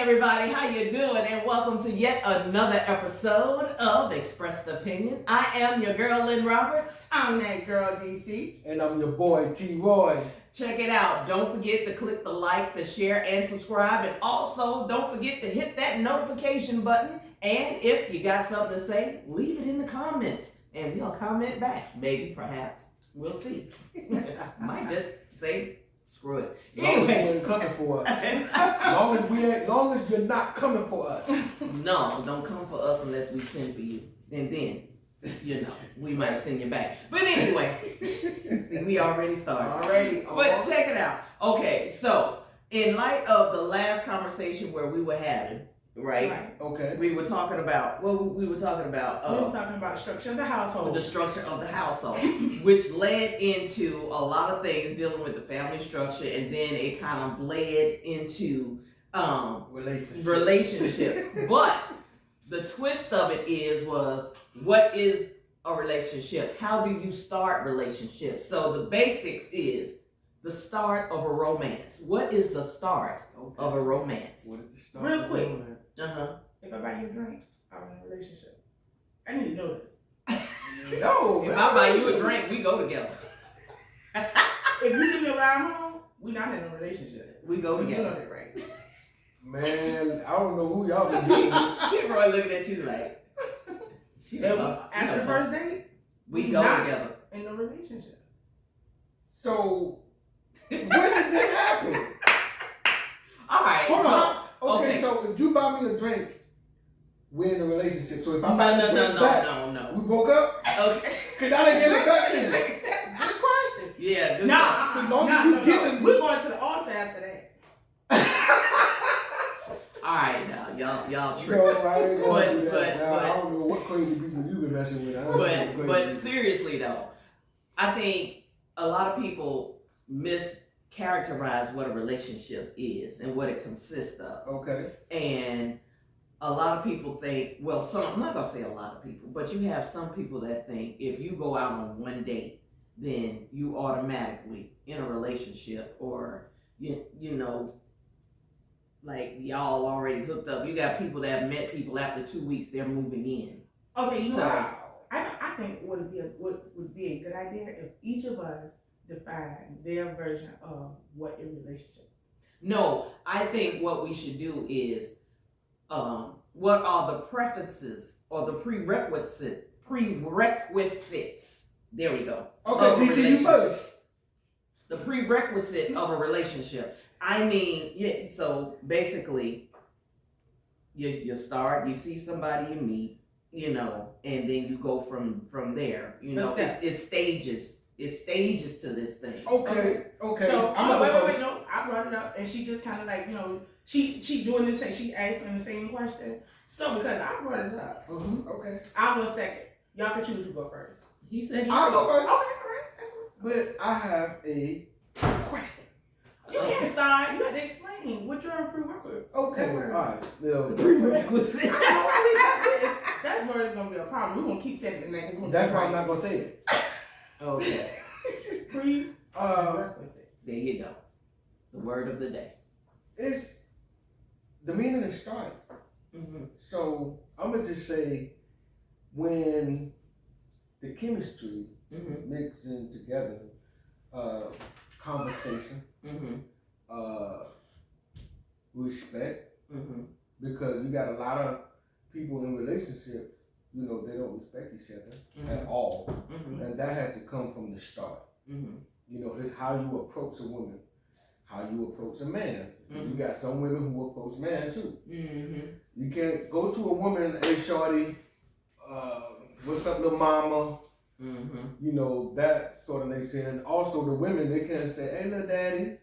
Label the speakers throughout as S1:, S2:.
S1: everybody, how you doing? And welcome to yet another episode of Expressed Opinion. I am your girl, Lynn Roberts.
S2: I'm that girl, DC.
S3: And I'm your boy, T. Roy.
S1: Check it out. Don't forget to click the like, the share, and subscribe. And also, don't forget to hit that notification button. And if you got something to say, leave it in the comments. And we'll comment back. Maybe, perhaps. We'll see. Might just say, screw it.
S3: Long as you
S1: Anyway.
S3: ain't coming for us. long as you're not coming for us.
S1: No, don't come for us unless we send for you. And then, we might send you back. But anyway, see, we already started. But check it out. Okay, so in light of the last conversation where we were having, right?
S3: Okay.
S1: We were talking about, we were talking about
S2: We was talking about the structure of the household.
S1: the structure of the household, which led into a lot of things dealing with the family structure, and then it kind of bled into relationships. But the twist of it was what is a relationship? How do you start relationships? So the basics is the start of a romance. What is the start of a romance?
S3: What is the start
S2: Real
S3: of
S2: quick.
S3: romance?
S2: If I buy you a drink, I'm in a relationship. I need to know this.
S3: No.
S1: If I buy you a drink, we go together.
S2: If you give me a ride home, we're not in a relationship.
S1: We go
S2: You know
S1: together.
S2: that, right?
S3: Man, I don't know who y'all been dealing with.
S1: She Roy looking at you like,
S2: After the first date,
S1: we go
S2: not
S1: together.
S2: in a relationship.
S3: So, when did that happen?
S1: All right.
S3: Hold
S1: so,
S3: on. Okay,
S1: okay.
S3: so if you buy me a drink, we're in a relationship. So if I
S1: No,
S3: buy
S1: no,
S3: you a drink
S1: no,
S3: back,
S1: no, no.
S3: we broke up?
S1: Okay.
S3: Because I didn't give it back to you.
S2: Good question.
S1: Yeah. Good
S2: Nah,
S3: As long as you giving me-
S2: we're going to the altar after that.
S1: All right, now y'all tripping.
S3: No, I ain't gonna do that.
S1: But-
S3: Now, I
S1: but-
S3: don't know what crazy people you been messing with. I don't know what crazy
S1: But
S3: people.
S1: seriously though, I think a lot of people mischaracterize what a relationship is and what it consists of.
S3: Okay.
S1: And a lot of people think, well, I'm not gonna say a lot of people, but you have some people that think if you go out on one date, then you automatically in a relationship, or you know, like y'all already hooked up. You got people that have met people after 2 weeks, they're moving in.
S2: Okay, you know
S1: So-
S2: what? I think what would be a good idea if each of us define their version of what a relationship.
S1: No, I think what we should do is, what are the prefaces or the prerequisites? There we go.
S3: Okay,
S1: Of a
S3: DC, you
S1: relationship.
S3: first.
S1: The prerequisite of a relationship. I mean, yeah. So basically, you start. You see somebody you meet, and then you go from there. It's stages. It's stages to this thing.
S3: Okay.
S2: So
S3: I'm gonna go
S2: wait,
S3: first.
S2: no, I brought it up and she just kind of like, she doing this thing. She asking the same question. So because I brought it up,
S1: Mm-hmm.
S3: Okay.
S2: I'll go second. Y'all can choose who go first.
S1: He said he.
S3: I'll go
S2: Okay,
S3: first.
S2: all right. That's what's
S3: But I have a question.
S2: You can't start. You have to explain what your prerequisite.
S3: Okay. All right. Well,
S1: Prerequisite.
S2: I know that word is gonna be a problem. We're gonna keep saying it next.
S3: that's why I'm not gonna say it.
S1: Okay.
S2: Prerequisites.
S1: There you go. The word of the day.
S3: It's the meaning of starting.
S1: Mm-hmm.
S3: So I'm gonna just say when the chemistry
S1: Mm-hmm.
S3: mixing together, conversation,
S1: Mm-hmm.
S3: respect,
S1: Mm-hmm.
S3: because you got a lot of people in relationships, they don't respect each other
S1: Mm-hmm.
S3: at all,
S1: Mm-hmm.
S3: and that had to come from the start.
S1: Mm-hmm.
S3: It's how you approach a woman, how you approach a man.
S1: Mhm.
S3: You got some women who approach men too.
S1: Mm-hmm.
S3: You can't go to a woman, hey shorty, what's up little mama,
S1: Mm-hmm.
S3: that sort of nature. And also the women, they can't say, hey little daddy.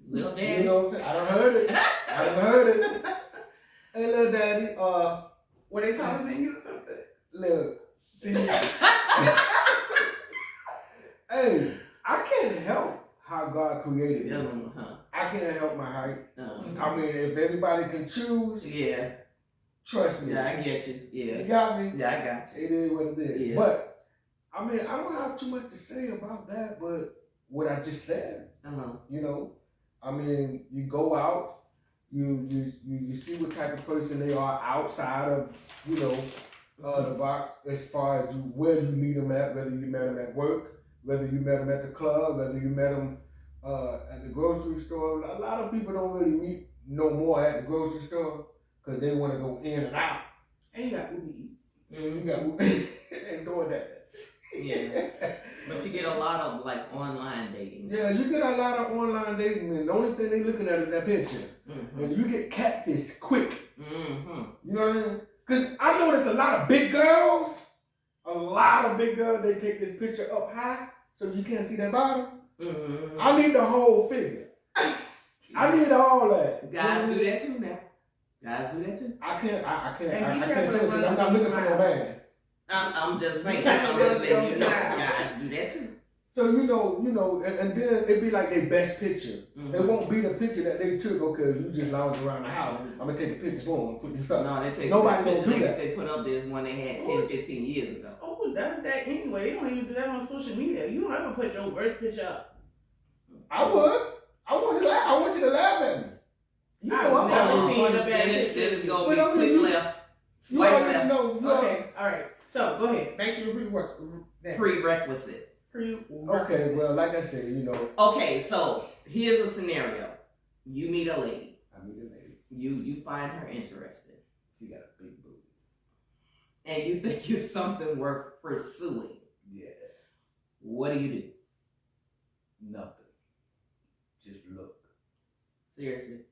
S1: Little
S3: You
S1: daddy.
S3: know what I'm saying? I done heard it. I done heard it. Hey little daddy,
S2: Were they taller than you or something?
S3: look, see, hey, I can't help how God created me.
S1: Uh-huh.
S3: I can't help my height.
S1: Uh-huh.
S3: I mean, if everybody can choose,
S1: Yeah.
S3: trust me.
S1: Yeah, I get you.
S3: You
S1: Yeah.
S3: got me?
S1: Yeah, I got you.
S3: It is what it is.
S1: Yeah.
S3: But, I mean, I don't have too much to say about that, but what I just said,
S1: Uh-huh.
S3: I mean, you go out, You see what type of person they are outside of, you know, the box, as far as where you meet them at, whether you met them at work, whether you met them at the club, whether you met them at the grocery store. A lot of people don't really meet no more at the grocery store because they want to go in and out.
S2: And you got Uber Eats.
S3: You got and doing that.
S1: Yeah. But you get a lot of like online dating.
S3: Yeah, you get a lot of online dating, and the only thing they looking at is that picture. And you get catfish quick. You know what I mean? Because I noticed a lot of big girls, they take this picture up high so you can't see their bottom. I need the whole figure. I need all that.
S1: Guys do that too now. Guys do that too.
S3: I can't say
S2: careful
S3: it because I'm not looking for no man.
S1: I'm just saying. I'm just letting you know. Guys do that too.
S3: So you know, and then it'd be like their best picture. It won't be the picture that they took. Okay, you just lounge around the house. I'm gonna take a picture, boom, put this up.
S1: No, they take
S3: Nobody
S1: the
S3: gonna do
S1: picture
S3: that.
S1: they put up this one they had 10, 15 years ago.
S2: Oh, who does that anyway? They don't even do that on social media. You don't ever put your worst picture up.
S3: I would. I want you to laugh at me. You know I'm
S2: never
S3: always
S2: seen
S3: funny.
S2: a bad
S1: Then
S2: picture.
S1: it's gonna
S3: But I
S1: be
S3: mean,
S1: click left,
S3: You
S1: swipe
S3: already
S1: left.
S3: know.
S2: Okay, all right. So go ahead. Back to your pre-work.
S1: Prerequisite.
S3: Okay, well, like I said, you know.
S1: Okay, so here's a scenario. You meet a lady.
S3: I meet a lady.
S1: You find her interesting.
S3: She got a big booty.
S1: And you think it's something worth pursuing.
S3: Yes.
S1: What do?
S3: Nothing. Just look.
S1: Seriously?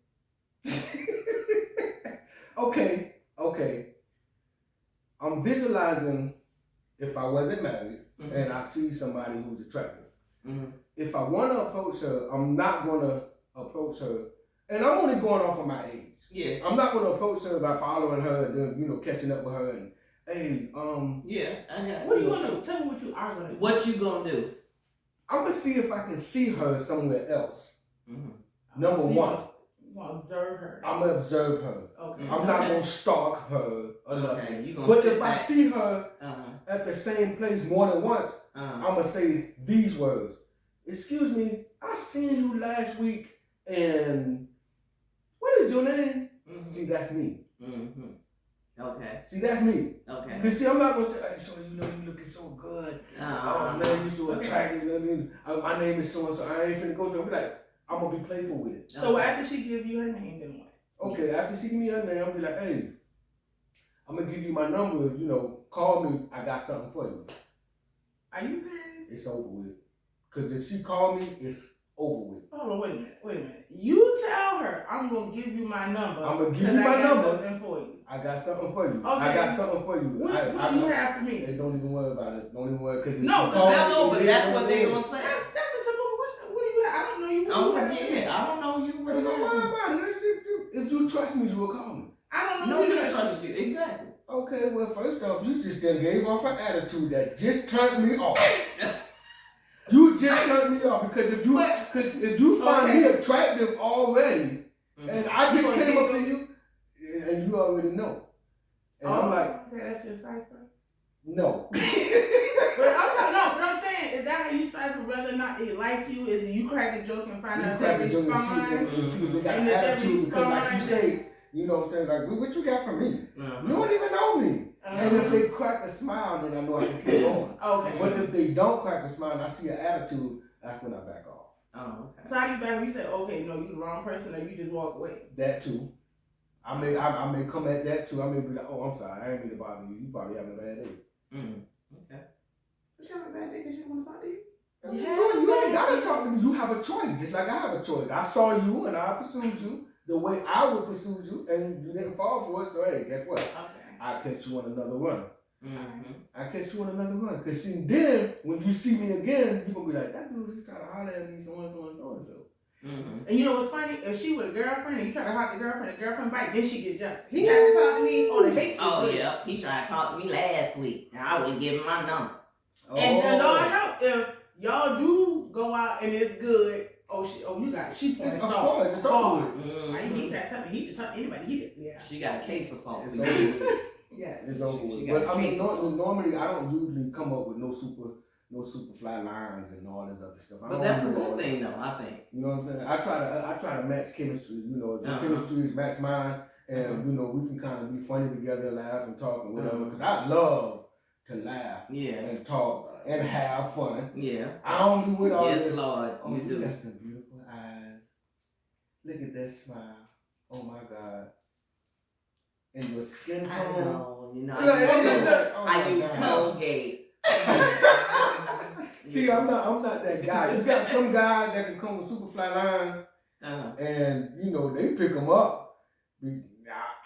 S3: Okay. I'm visualizing if I wasn't married and I see somebody who's attractive. If I want to approach her, I'm not going to approach her. And I'm only going off of my age.
S1: Yeah.
S3: I'm not going to approach her by following her and then, you know, catching up with her and, hey,
S1: Yeah, I got
S2: What are you going to do? Tell me what you are going to do.
S1: What you gonna do?
S3: I'm going to see if I can see her somewhere else. Number
S2: So
S3: one.
S2: You want to observe her.
S3: I'm going to observe her.
S2: Okay.
S3: I'm not going to stalk her or nothing.
S1: Okay, you gonna
S3: But
S1: sit
S3: if I
S1: back.
S3: see her at the same place more than once, I'm going to say these words. Excuse me, I seen you last week and what is your name? See, that's me.
S1: Okay.
S3: See, that's me.
S1: Okay.
S3: Because see, I'm not going to say, hey, so you know you looking so good. Oh, man, you so attractive. You know what I mean? My name is so-and-so. I ain't finna go to her. Be like, I'm going to be playful with it.
S2: So after she give you her name, then what?
S3: Okay, after she give me her name, I'll be like, hey, I'm going to give you my number. You know, call me. I got something for you.
S2: Are you serious?
S3: It's over with. Because if she call me, it's over with.
S2: Hold on, wait a minute. You tell her I'm gonna give you my number.
S3: I'm gonna give you my number.
S2: Something for you.
S3: I got something for you.
S2: Okay.
S3: I got something for you.
S2: What do you have for me?
S3: Hey, don't even worry about it. Don't even worry. Cause
S2: No,
S1: but that's what they gonna say.
S2: That's a typical question. What do you have? I don't know you.
S1: I don't know you.
S3: But don't worry about it. If you trust me, you will call me.
S2: I don't know.
S1: No,
S2: you
S1: you trust you. Exactly.
S3: Okay, well, first off, you just then gave off an attitude that just turned me off. You just turned me off because if you find me attractive already, and I just came up to you, and you already know, and I'm like,
S2: okay, that's your cipher.
S3: no.
S2: But I'm saying is that how you cipher whether or not they like you? Is it you crack a joke and find out if they respond?
S3: And see if they got an attitude because, like you say, you know what I'm saying, like, what you got from me? You don't even know me. And if they crack a smile, then I know I can keep going.
S2: Okay.
S3: But if they don't crack a smile and I see an attitude, that's when I back off.
S1: Oh, okay.
S2: So how do you back when you say, okay, no, you the wrong person, or you just walk away?
S3: That too. I may come at that too. I may be like, oh, I'm sorry, I ain't mean to bother you. You probably having a bad day.
S1: Okay.
S2: But she having a bad day because she want to talk to you?
S3: You ain't gotta talk to me. You have a choice, just like I have a choice. I saw you and I pursued you the way I would pursue you, and you didn't fall for it. So hey, guess what?
S2: Okay.
S3: I catch you on another run. I catch you on another run. Cause see, then when you see me again, you gonna be like, that dude just trying to holler at me, so and so and so and so.
S2: And you know what's funny? If she with a girlfriend and you try to hot the girlfriend bite, then she get jealous. He tried to talk to me on the hate.
S1: Oh yeah, he tried to talk to me last week, and I wouldn't give him my number.
S2: And Lord help if y'all do go out and it's good. Oh you got it. She pointing
S3: Of
S2: salt.
S3: course, it's over with.
S2: He tried to tell me he just talk to anybody. He did. Yeah.
S1: She got a case of salt.
S3: It's over with.
S2: Yes.
S3: It's over with.
S1: She got
S3: But I
S1: a
S3: mean,
S1: case of salt.
S3: normally I don't usually come up with no super no Superfly lines and all this other stuff. I
S1: But
S3: don't
S1: that's a
S3: do all
S1: good
S3: that.
S1: thing, though. I think.
S3: You know what I'm saying? I try to match chemistry. You know, if the chemistry is match mine, and you know we can kind of be funny together, laugh and talk and whatever. Because I love to laugh and talk and have fun.
S1: Yeah.
S3: I don't do it all.
S1: Yes, Lord.
S3: Oh,
S1: you do.
S3: got some beautiful eyes. Look at that smile. Oh my God. And your skin tone.
S1: I know. You know.
S3: Look,
S1: I use Colgate.
S3: See, I'm not that guy. You got some guys that can come with Superfly lines, and you know they pick them up.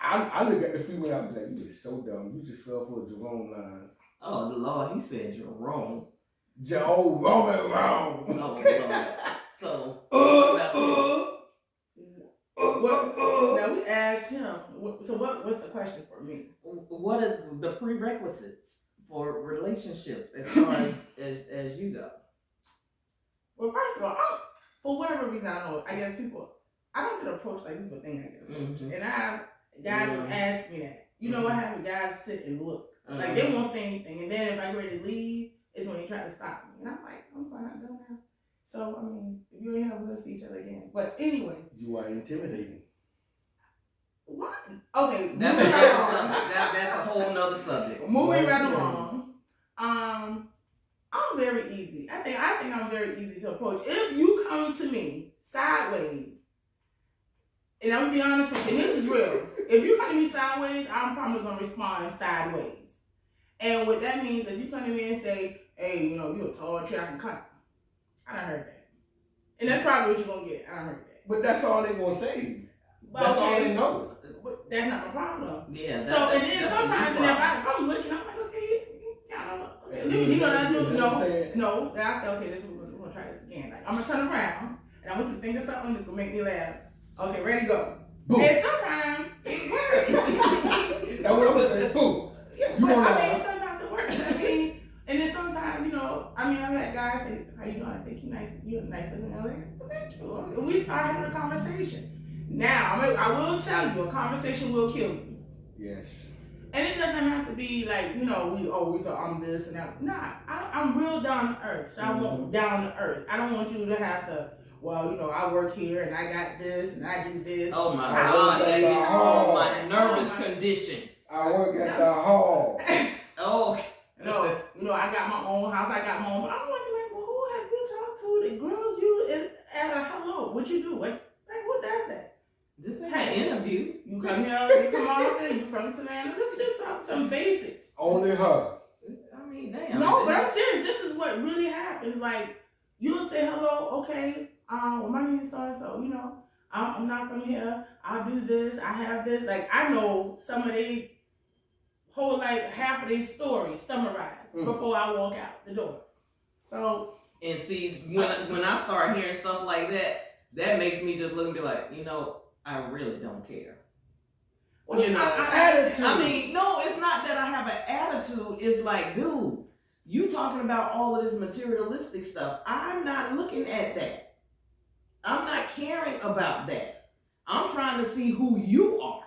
S3: I look at the female, I'm like, you are so dumb. You just fell for a Jerome line.
S1: Oh, the Lord, he said Jerome.
S3: Roman wrong.
S1: Oh, Lord. So,
S2: now we asked him. So what's the question for me?
S1: what are the prerequisites for relationship as far as you go?
S2: Well, first of all, for whatever reason, I don't know. I guess I don't get approached like people think I get approached, and guys will ask me that. You know what happens? Guys sit and look. Like they won't say anything, and then if I get ready to leave, it's when they try to stop me, and I'm like, I'm fine, I'm done now. So I mean, if you ain't here, we'll see each other again. But anyway,
S3: you are intimidating.
S2: What? Okay,
S1: That's another subject. That's a whole nother subject.
S2: Moving right along. I'm very easy. I think I'm very easy to approach. If you come to me sideways, and I'm gonna be honest with you, this is real. If you come to me sideways, I'm probably gonna respond sideways. And what that means, if you come to me and say, "Hey, you know, you a tall traffic cop," I done heard that, and that's probably what you're gonna get. I done heard that.
S3: But that's all they gonna say. That's all they know.
S2: But that's not my problem.
S1: Yeah.
S2: So and then sometimes, and if I'm looking, I'm like, okay, you kind of, okay, you know what I do? No. Then I say, okay, we're gonna try this again. Like I'm gonna turn around and I want you to think of something that's gonna make me laugh. Okay, ready, go. Boom. And sometimes it works.
S3: That's what I'm gonna say. Boom.
S2: Yeah, but I mean, sometimes it works. I mean, and then sometimes, you know, I mean, I've had guys say, "How you doing? I think you're nice. You're nice looking." I'm like, well, thank you. And we start having a conversation. Now, I will tell you, a conversation will kill you.
S3: Yes.
S2: And it doesn't have to be like, you know, we thought I'm this and that. Nah, I'm real down to earth. So I want down to earth. I don't want you to have to, well, you know, I work here and I got this and I do this.
S1: Oh my God, that gets on my nervous condition.
S3: I work at the hall.
S1: Oh.
S2: No, you know, I got my own house, I got my own, but I'm wondering, like, well, who have you talked to that grills you at a hello? What you do? Like, who does that?
S1: This ain't an interview.
S2: You come here, you come on up there, you from Savannah. Let's just talk some basics.
S3: Only her.
S1: I mean, damn.
S2: No, but I'm serious. This is what really happens. Like, you'll say hello, okay. Well, my name is so and so. You know, I'm not from here. I'll do this. I have this. Like, I know some of they whole half of their story summarized before I walk out the door. So.
S1: And see, when I start hearing stuff like that, that makes me just look and be like, you know, I really don't care.
S2: Well,
S1: you know,
S3: attitude.
S1: I mean, no, it's not that I have an attitude. It's like, dude, you talking about all of this materialistic stuff. I'm not looking at that. I'm not caring about that. I'm trying to see who you are.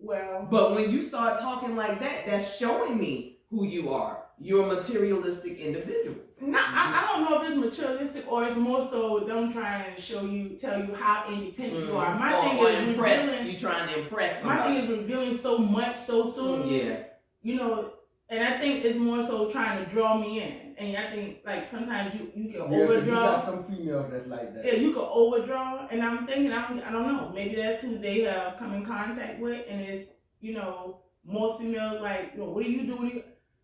S2: Well,
S1: but when you start talking like that, that's showing me who you are. You're a materialistic individual.
S2: I don't know if it's materialistic or it's more so them trying to tell you how independent you are. My thing is revealing.
S1: You trying to impress somebody.
S2: My thing is revealing so much so soon.
S1: Yeah.
S2: You know, and I think it's more so trying to draw me in. And I think like sometimes you can overdraw.
S3: You got some female that's like that.
S2: Yeah, you can overdraw, and I'm thinking I don't know. Maybe that's who they have come in contact with, and it's, you know, most females like, you know, what do you do?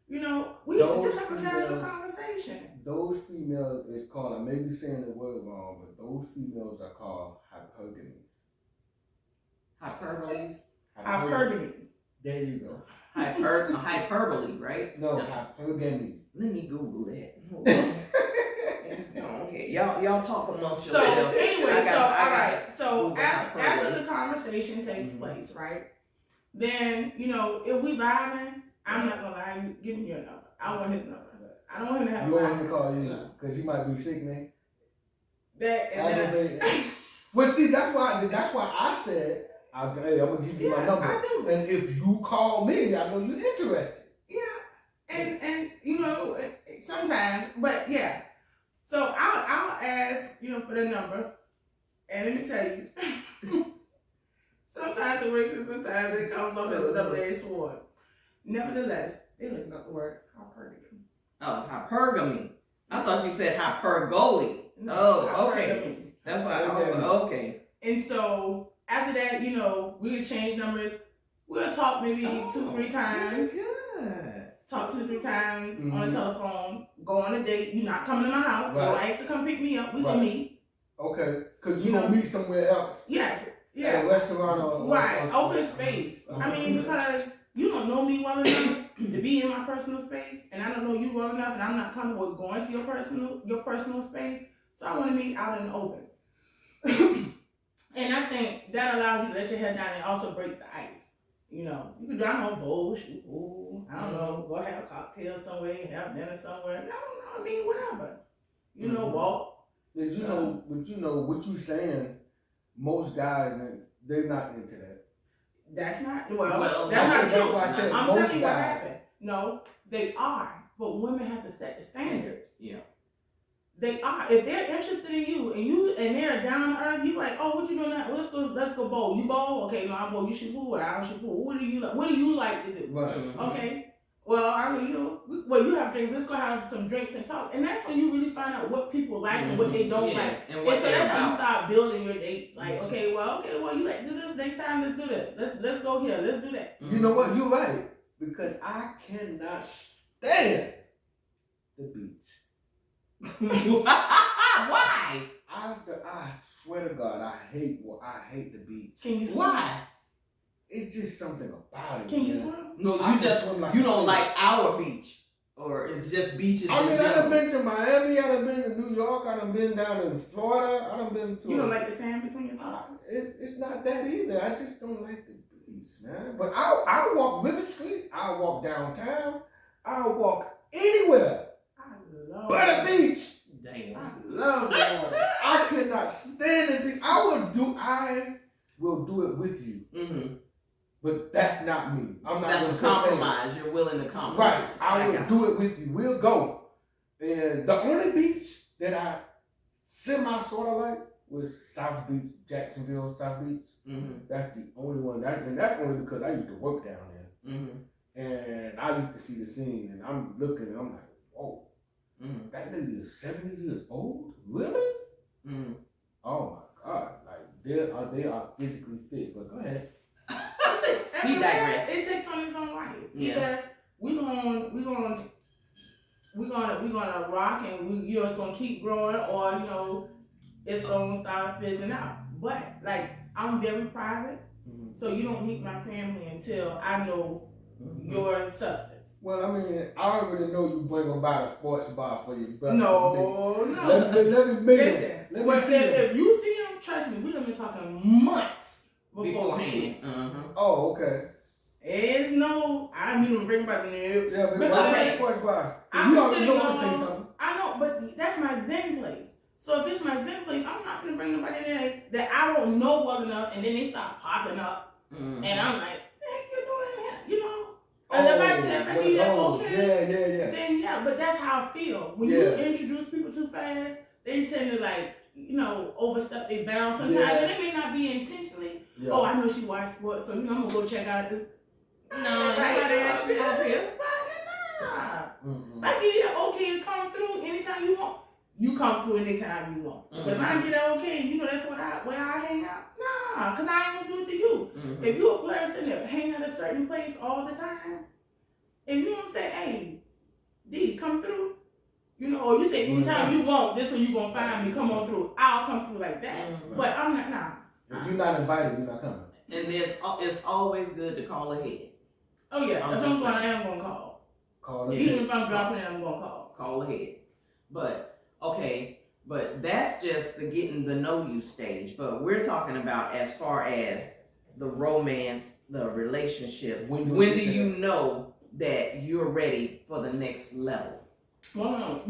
S2: You know, we just have a casual conversation.
S3: Those females is called, I may be saying the word wrong, but those females are called hypergamy.
S2: Hypergamy.
S3: There you go.
S1: Hyperbole, right?
S3: No, hypergamy.
S1: Let me Google that. Okay, y'all talk amongst yourselves.
S2: So anyway, So after the conversation takes place, right? Then, you know, if we vibing, I'm not gonna lie, give me your number. I want his number. I don't want him to have.
S3: You don't want him to call you because you might be sick, man. Well, see, that's why I said, hey, I'm gonna give you my number.
S2: I do.
S3: And if you call me, I know you're interested.
S2: Yeah, and you know, Sometimes, but yeah. So I'll ask, for the number, and let me tell you, sometimes it works and sometimes it comes off as a double-edged sword. Nevertheless, they're looking up the word hypergamy.
S1: Oh, hypergamy. I thought you said hypergamy. Oh, okay.
S2: Hypergamy.
S1: That's why. Okay.
S2: And so after that, we exchange numbers. We'll talk maybe 2-3 times.
S1: Good.
S2: Talk 2-3 times on the telephone. Go on a date. You're not coming to my house.
S3: Right.
S2: Don't ask to come pick me up. We gonna meet.
S3: Okay, because you're going to meet somewhere else.
S2: Yes. Yeah.
S3: At a restaurant or
S2: Right. Open space. I mean, because you don't know me well enough to be in my personal space, and I don't know you well enough, and I'm not comfortable with going to your personal space. So I want to meet out in the open. And I think that allows you to let your head down and also breaks the ice. You can do, I don't know, bowl, shoot pool, I don't know, go have a cocktail somewhere, have dinner somewhere. I don't know, I mean, whatever. Walk.
S3: But what you saying, most guys, they're not into that.
S2: That's not,
S1: Well,
S2: that's not true.
S3: I said
S2: I'm
S3: most
S2: telling you what
S3: guys.
S2: happened. No, they are, but women have to set the standards.
S1: Yeah.
S2: They are. If they're interested in you and they're down to earth, you like, oh, what you doing now? Well, let's go bowl. You bowl? Okay, no, I bowl. You shoot pool. I don't shoot pool. What do you like to do?
S3: Right.
S2: Okay. Well, you have drinks. Let's go have some drinks and talk. And that's when you really find out what people like and what they don't like.
S1: And what
S2: so that's how you
S1: about.
S2: start building your dates. Like, okay, you like do this next time. Let's do this. Let's go here. Let's do that.
S3: You know what? You're right. Because I cannot stand the beach.
S1: Why?
S3: I swear to God, I hate the beach.
S2: Can you swim?
S1: Why?
S3: It's just something about it.
S2: Can you
S3: man.
S2: swim?
S1: No,
S3: I
S1: you
S3: just
S1: just
S3: swim like
S1: you
S3: a
S1: don't
S3: fish.
S1: like our beach, or it's just beaches.
S3: I mean,
S1: in
S3: I done
S1: general.
S3: been to Miami, I done been to New York, I done been down in Florida, I done been to.
S2: You don't like the sand between your toes?
S3: It's not that either. I just don't like the beach, man. But I walk River Street, I walk downtown, I walk anywhere
S2: I love
S3: but a beach.
S1: Damn.
S2: I love the water.
S3: I cannot stand the beach. I will do it with you.
S1: Mm-hmm.
S3: But that's not me. I'm not
S1: That's
S3: gonna
S1: a
S3: say, hey,
S1: compromise. You're willing to compromise.
S3: right. I will
S1: got
S3: do it with you. We'll go. And the only beach that I semi sort of like was South Beach, Jacksonville, South Beach.
S1: Mm-hmm.
S3: That's the only one. And that's only because I used to work down there.
S1: Mm-hmm.
S3: And I used to see the scene. And I'm looking and I'm like, whoa,
S1: Mm-hmm.
S3: that lady is 70 years old? Really?
S1: Mm-hmm.
S3: Oh my God. Like, they are physically fit. But go ahead.
S1: He digressed.
S2: It takes on its own life.
S1: Yeah.
S2: Either we're gonna rock and it's gonna keep growing, or it's gonna start fizzling out. But like, I'm very private, so you don't meet my family until I know your substance.
S3: Well, I mean, I already know you bring them by the sports bar for your brother.
S2: No.
S3: Let me meet him.
S2: Listen,
S3: Let me
S2: well,
S3: see him.
S2: if you see him, trust me, we done been talking months before we see him.
S1: Beforehand. Uh-huh.
S3: Oh, okay.
S2: It's no, I mean, I'm bringing back the new.
S3: Yeah, but
S1: Okay.
S3: sports bar.
S2: I'm
S3: You already know
S2: sitting
S3: I'm gonna say
S2: on-
S3: something.
S2: I know, but that's my Zen place. So if it's my Zen place, I'm not gonna bring nobody there that I don't know well enough, and then they start popping up,
S1: Mm-hmm.
S2: and I'm like, "Heck, you doing that?" And if I tell you that's okay,
S3: Yeah.
S2: then yeah. But that's how I feel. When you introduce people too fast, they tend to overstep their bounds sometimes,
S3: Yeah.
S2: and it may not be intentionally.
S3: Yeah.
S2: Oh, I know she watched sports, so I'm gonna go check out this.
S1: No, nobody asked me up here.
S2: Nah.
S3: Mm-mm.
S2: If I give you the okay to come through anytime you want, you come through anytime you want. But if I get that okay, that's where I hang out. Nah, because I ain't gonna do it to you.
S1: Mm-hmm.
S2: If you a person that hang at a certain place all the time, and you don't say, hey, D, come through, or you say anytime you want, this is where you gonna find me, come on through. I'll come through like that.
S1: Mhm.
S2: But I'm not, nah.
S3: If you're not invited, you're not coming.
S1: And it's always good to call ahead.
S2: Oh yeah,
S1: I'm
S2: if
S1: just
S2: I'm going, I
S1: saying.
S2: am gonna call.
S3: Call it.
S2: Even if I'm dropping it, I'm gonna call.
S1: Call ahead. But that's just the getting to know you stage. But we're talking about as far as the romance, the relationship. When do you know that you're ready for the next level?
S2: Well,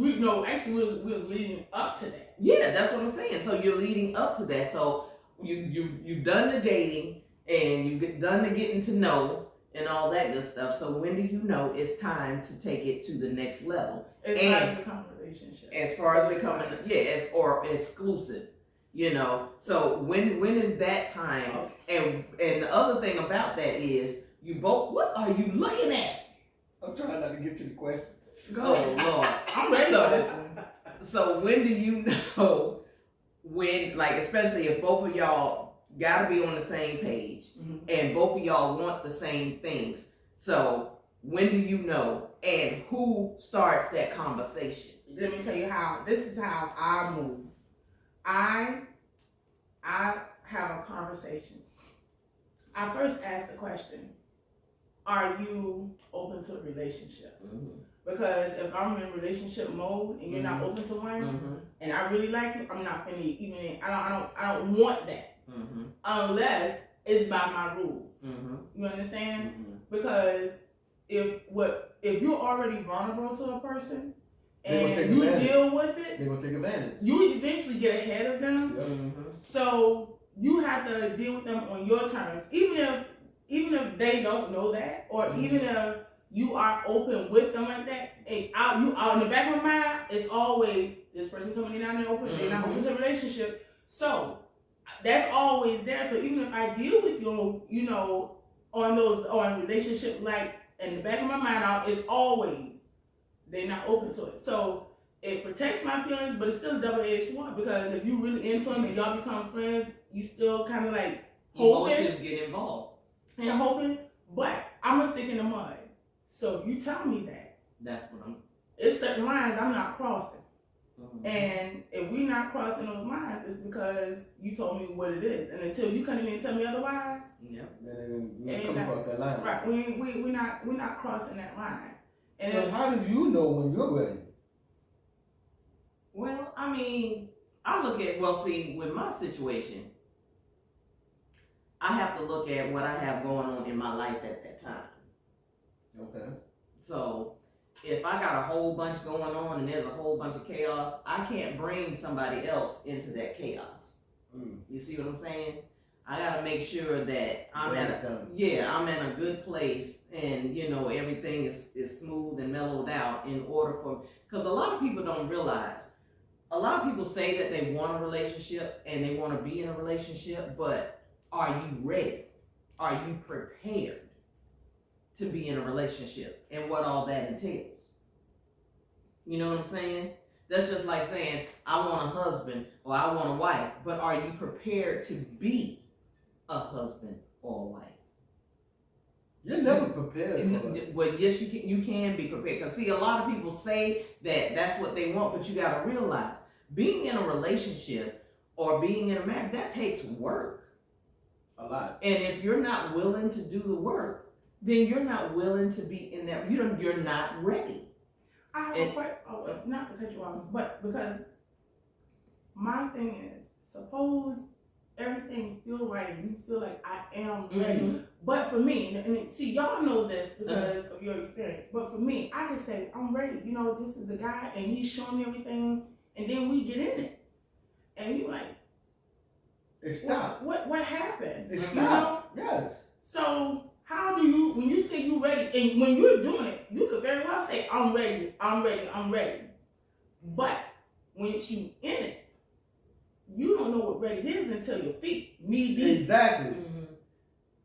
S2: actually, we was leading up to that.
S1: Yeah, that's what I'm saying. So you're leading up to that. So you've done the dating and you've done the getting to know, and all that good stuff. So when do you know it's time to take it to the next level?
S2: As far as becoming a relationship.
S1: As far as becoming, or exclusive, you know. So when is that time?
S2: Okay.
S1: And the other thing about that is you both. What are you looking at?
S3: I'm trying not to get to the questions.
S2: Go
S1: Oh
S2: ahead.
S1: Lord.
S2: I'm ready
S1: So-
S2: for this one.
S1: So when do you know when, like, especially if both of y'all gotta be on the same page
S2: Mhm.
S1: and both of y'all want the same things? So when do you know, and who starts that conversation?
S2: Let me tell you how. This is how I move. I have a conversation. I first ask the question: are you open to a relationship?
S1: Mm-hmm.
S2: Because if I'm in relationship mode and you're not open to one,
S1: Mm-hmm.
S2: and I really like you, I'm not finna even. I don't want that
S1: Mm-hmm.
S2: unless it's by my rules.
S1: Mm-hmm.
S2: You understand?
S3: Mm-hmm.
S2: Because if you're already vulnerable to a person
S3: They gonna take
S2: and you
S3: advantage.
S2: deal with it,
S3: They're gonna take advantage.
S2: you eventually get ahead of them.
S3: Yep.
S1: Mm-hmm.
S2: So you have to deal with them on your terms, even if they don't know that, or even if you are open with them like that. And out in the back of my mind, it's always this person told me they're not open, they're not open to a relationship. So that's always there. So even if I deal with you, on relationship, like in the back of my mind, it's always they're not open to it. So it protects my feelings, but it's still a double-edged sword, because if you really into them and y'all become friends, you still kind of like hoping
S1: Emotions get involved.
S2: and hoping, but I'm gonna stick in the mud. So if you tell me that,
S1: That's what I'm.
S2: it's certain lines I'm not crossing.
S1: Mm-hmm.
S2: And if we're not crossing those lines, it's because you told me what it is. And until you come in and tell me otherwise,
S1: Yep.
S3: Then we
S2: Ain't
S3: come
S2: that-
S3: across that line.
S2: right, we're not crossing that line. And
S3: So
S2: if,
S3: how do you know when you're ready?
S1: Well, I mean, I look at, well, see, with my situation, I have to look at what I have going on in my life at that time.
S3: Okay.
S1: So if I got a whole bunch going on and there's a whole bunch of chaos, I can't bring somebody else into that chaos.
S3: Mm.
S1: You see what I'm saying? I gotta make sure that I'm
S3: Break
S1: at
S3: it down.
S1: I'm in a good place, and everything is smooth and mellowed out, in order for, because a lot of people don't realize, a lot of people say that they want a relationship and they want to be in a relationship, but are you ready? Are you prepared to be in a relationship and what all that entails? You know what I'm saying? That's just like saying, I want a husband or I want a wife, but are you prepared to be a husband or a wife?
S3: You're never prepared for it.
S1: Well, yes, you can be prepared. Because, see, a lot of people say that that's what they want, but you got to realize, being in a relationship or being in a marriage, that takes work.
S3: A lot.
S1: And if you're not willing to do the work, then you're not willing to be in that. You're not ready.
S2: I have a question, not to cut you off, but because my thing is, suppose everything feel right and you feel like I am ready.
S1: Mm-hmm.
S2: But for me, and see, y'all know this because of your experience, but for me, I can say, I'm ready. This is the guy and he's showing me everything, and then we get in it. And you like,
S3: It's not.
S2: what happened?
S3: It's
S2: You
S3: not. Yes.
S2: So how do you, when you say you ready, and when you're doing it, you could very well say, I'm ready, I'm ready, I'm ready. But when you in it, you don't know what ready is until your feet knee deep.
S3: Exactly.
S1: Mm-hmm.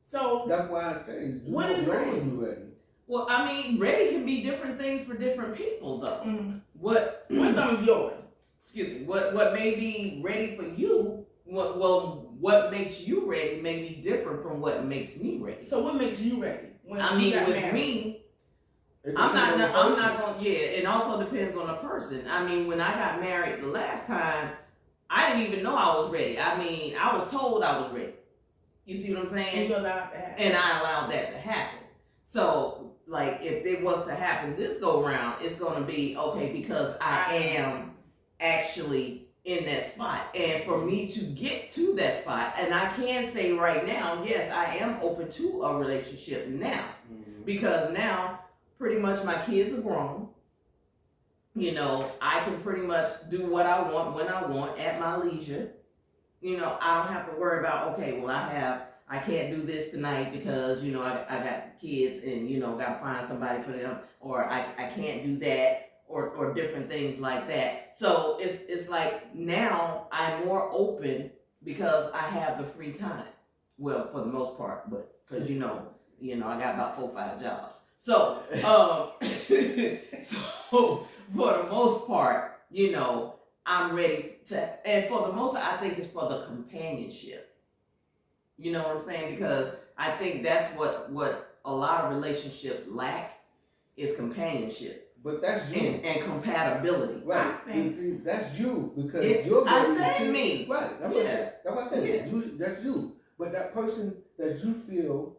S2: So
S3: That's why I say, do
S2: What
S3: not
S2: is
S3: know
S2: ready?
S3: when you're ready.
S1: Well, I mean, ready can be different things for different people, though.
S2: what's some of yours?
S1: Excuse me, what may be ready for you, what makes you ready may be different from what makes me ready.
S2: So what makes you ready? When
S1: I
S2: you
S1: mean,
S2: got
S1: with
S2: married?
S1: me,
S3: It
S1: I'm
S3: depends on the
S1: not
S3: person.
S1: going, yeah, it also depends on the person. I mean, when I got married the last time, I didn't even know I was ready. I mean, I was told I was ready. You see what I'm saying?
S2: And you allowed that.
S1: And I allowed that to happen. So, like, if it was to happen this go round, it's going to be okay because I am actually in that spot. And for me to get to that spot, and I can say right now, yes, I am open to a relationship now, because now pretty much my kids are grown. I can pretty much do what I want when I want at my leisure. I don't have to worry about, okay, well, I I can't do this tonight because, you know, I got kids and, you know, got to find somebody for them, or I can't do that, or different things like that. So it's like now I'm more open because I have the free time. Well, for the most part, but because you know, I got about 4 or 5 jobs. So, so for the most part, you know, I'm ready to, and for the most part, I think it's for the companionship. You know what I'm saying? Because I think that's what a lot of relationships lack is companionship.
S3: But that's you.
S1: And compatibility.
S3: Right. That's you because you're
S1: I said me.
S3: Right. That's what I said. Yeah. That's you. But that person that you feel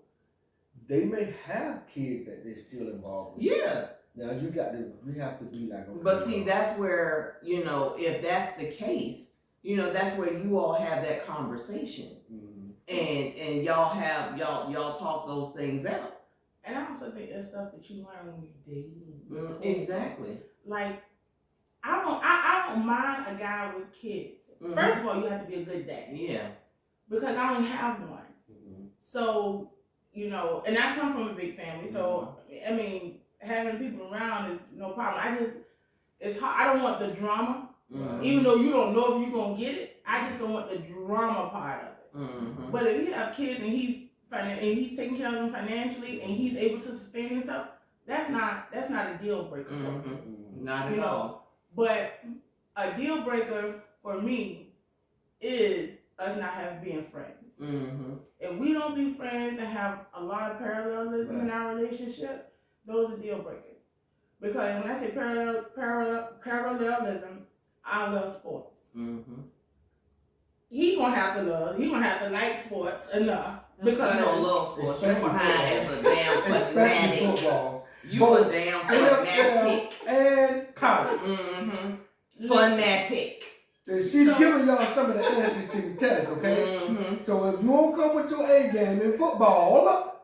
S3: they may have kids that they're still involved with.
S1: Yeah.
S3: Now we have to be like, okay.
S1: But see, that's where, you know, if that's the case, you know, that's where you all have that conversation. Mm-hmm. And y'all talk those things out.
S2: And I also think that's stuff that you learn when you're dating.
S1: Exactly.
S2: Like, I don't mind a guy with kids. Mm-hmm. First of all, you have to be a good dad. Yeah. Because I only have one. Mm-hmm. So, you know, and I come from a big family. So, I mean, having people around is no problem. It's hard. I don't want the drama. Mm-hmm. Even though you don't know if you're going to get it, I just don't want the drama part of it. Mm-hmm. But if you have kids and he's taking care of them financially and he's able to sustain himself, that's not a deal breaker for me.
S1: Not at all.
S2: But a deal breaker for me is us not being friends. Mm-hmm. If we don't be friends and have a lot of parallelism in our relationship, those are deal breakers. Because when I say parallelism, I love sports. Mm-hmm. He gonna have to like sports enough. Because
S1: you don't love sports. You're behind as a damn fanatic.
S3: Football.
S1: You a damn fanatic.
S3: And college.
S1: Mm-hmm. Fanatic.
S3: She's giving y'all some of the answers to the test, okay? Mm-hmm. So if you won't come with your A game in football,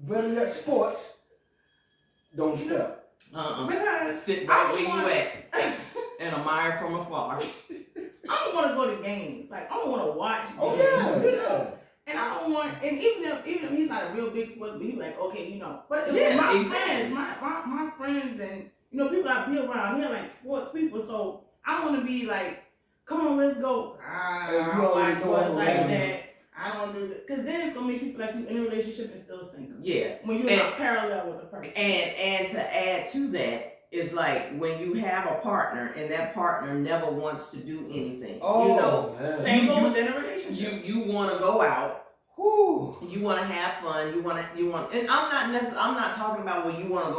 S3: whether that's sports, don't step.
S1: Sit right where you at and admire from afar.
S2: I don't want to go to games. Like, I don't want to watch games.
S3: Oh, yeah.
S2: And I don't want, and even if he's not a real big sports, but he's like, okay, you know. But friends, my friends and, you know, people I be around, they're like sports people. So I want to be like, come on, let's go. I don't like sports like that. I don't do that. Because then it's going to make you feel like you're in a relationship and still single. Yeah. When you're not parallel with a person.
S1: And to add to that, it's like when you have a partner and that partner never wants to do anything.
S3: Oh,
S1: you know,
S2: single within a relationship.
S1: You want to go out. Whew. You want to have fun. You want, and I'm not talking about when you want to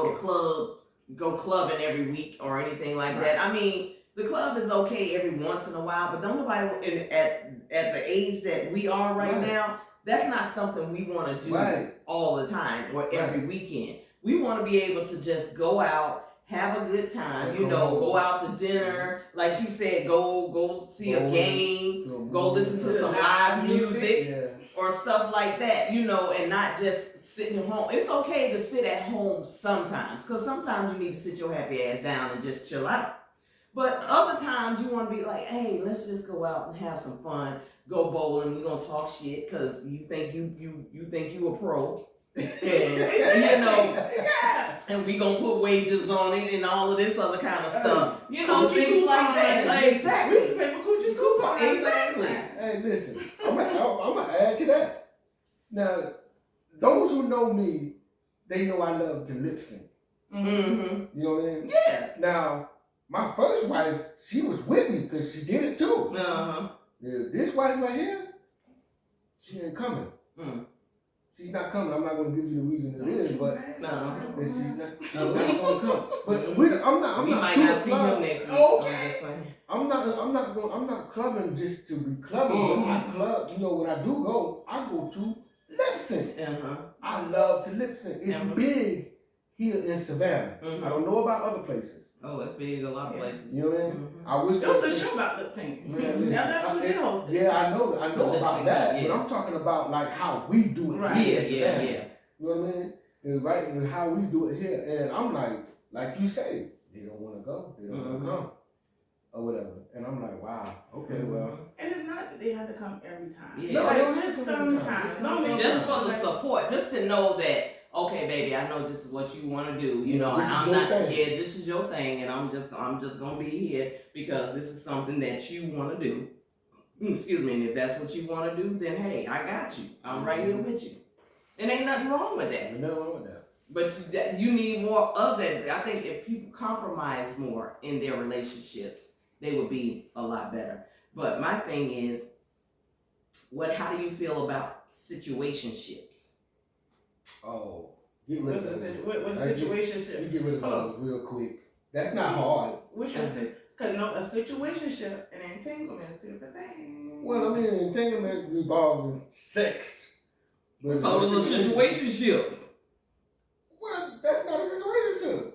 S1: go clubbing every week or anything like that. I mean, the club is okay every once in a while, but don't nobody at the age that we are right now. That's not something we want to do all the time or every weekend. We want to be able to just go out. Have a good time, you know, go out to dinner. Like she said, go see a game, go listen to some live music or stuff like that, you know, and not just sitting at home. It's okay to sit at home sometimes, because sometimes you need to sit your happy ass down and just chill out. But other times you want to be like, hey, let's just go out and have some fun, go bowling. You're going to talk shit because you think you a pro. And, you know, and we gonna put wages on it and all of this other kind of stuff. You know, things like that. Like, exactly.
S2: Exactly.
S3: Hey, listen, I'm gonna add to that. Now, those who know me, they know I love to lip sync. Mm-hmm. You know what I mean?
S1: Yeah.
S3: Now, my first wife, she was with me because she did it too.
S1: Uh-huh.
S3: Yeah, this wife right here, she ain't coming. She's not coming. I'm not going to give you the reason it is, but she's not going to come. But I'm not too clubbing.
S1: Okay.
S3: I'm not clubbing just to be clubbing. But I club. You know, when I do go, I go to lip sync. I love to lip sync. It's big here in Savannah. I don't know about other places.
S1: Oh, it's big a lot of places.
S3: You know what I mean? I wish
S2: there was a show about lip syncing.
S3: Yeah, I know about that. But I'm talking about like how we do it.
S1: Right.
S3: Yeah.
S1: You
S3: know what I mean? And how we do it here. And I'm like you say, they don't want to go. They don't want to come. or whatever. And I'm like, wow, okay, well.
S2: And it's not that they have to come every time.
S1: Yeah.
S3: No,
S2: Like,
S3: they don't
S2: just
S3: have to come every time.
S2: sometimes. Don't make
S1: Just
S2: it
S1: for the
S2: like-
S1: support, just to know that, okay, baby, I know this is what you want to do, you know,
S3: This
S1: and
S3: is
S1: I'm
S3: your
S1: not,
S3: thing.
S1: yeah, this is your thing, and I'm just gonna be here because this is something that you want to do. Excuse me, and if that's what you want to do, then hey, I got you. I'm right here with you. And ain't nothing wrong with that.
S3: There's nothing wrong with that.
S1: But you need more of that. I think if people compromise more in their relationships, they would be a lot better. But my thing is, how do you feel about situationships?
S3: Oh, get rid
S2: What's
S3: of
S2: the
S3: those.
S2: what
S3: I
S2: situation?
S3: You get rid of those real quick. That's not hard.
S2: Which is because a situationship and entanglement is two different things.
S3: Well, I mean, entanglement involves in sex. But
S1: So it was a situationship.
S3: Well, that's not a situationship.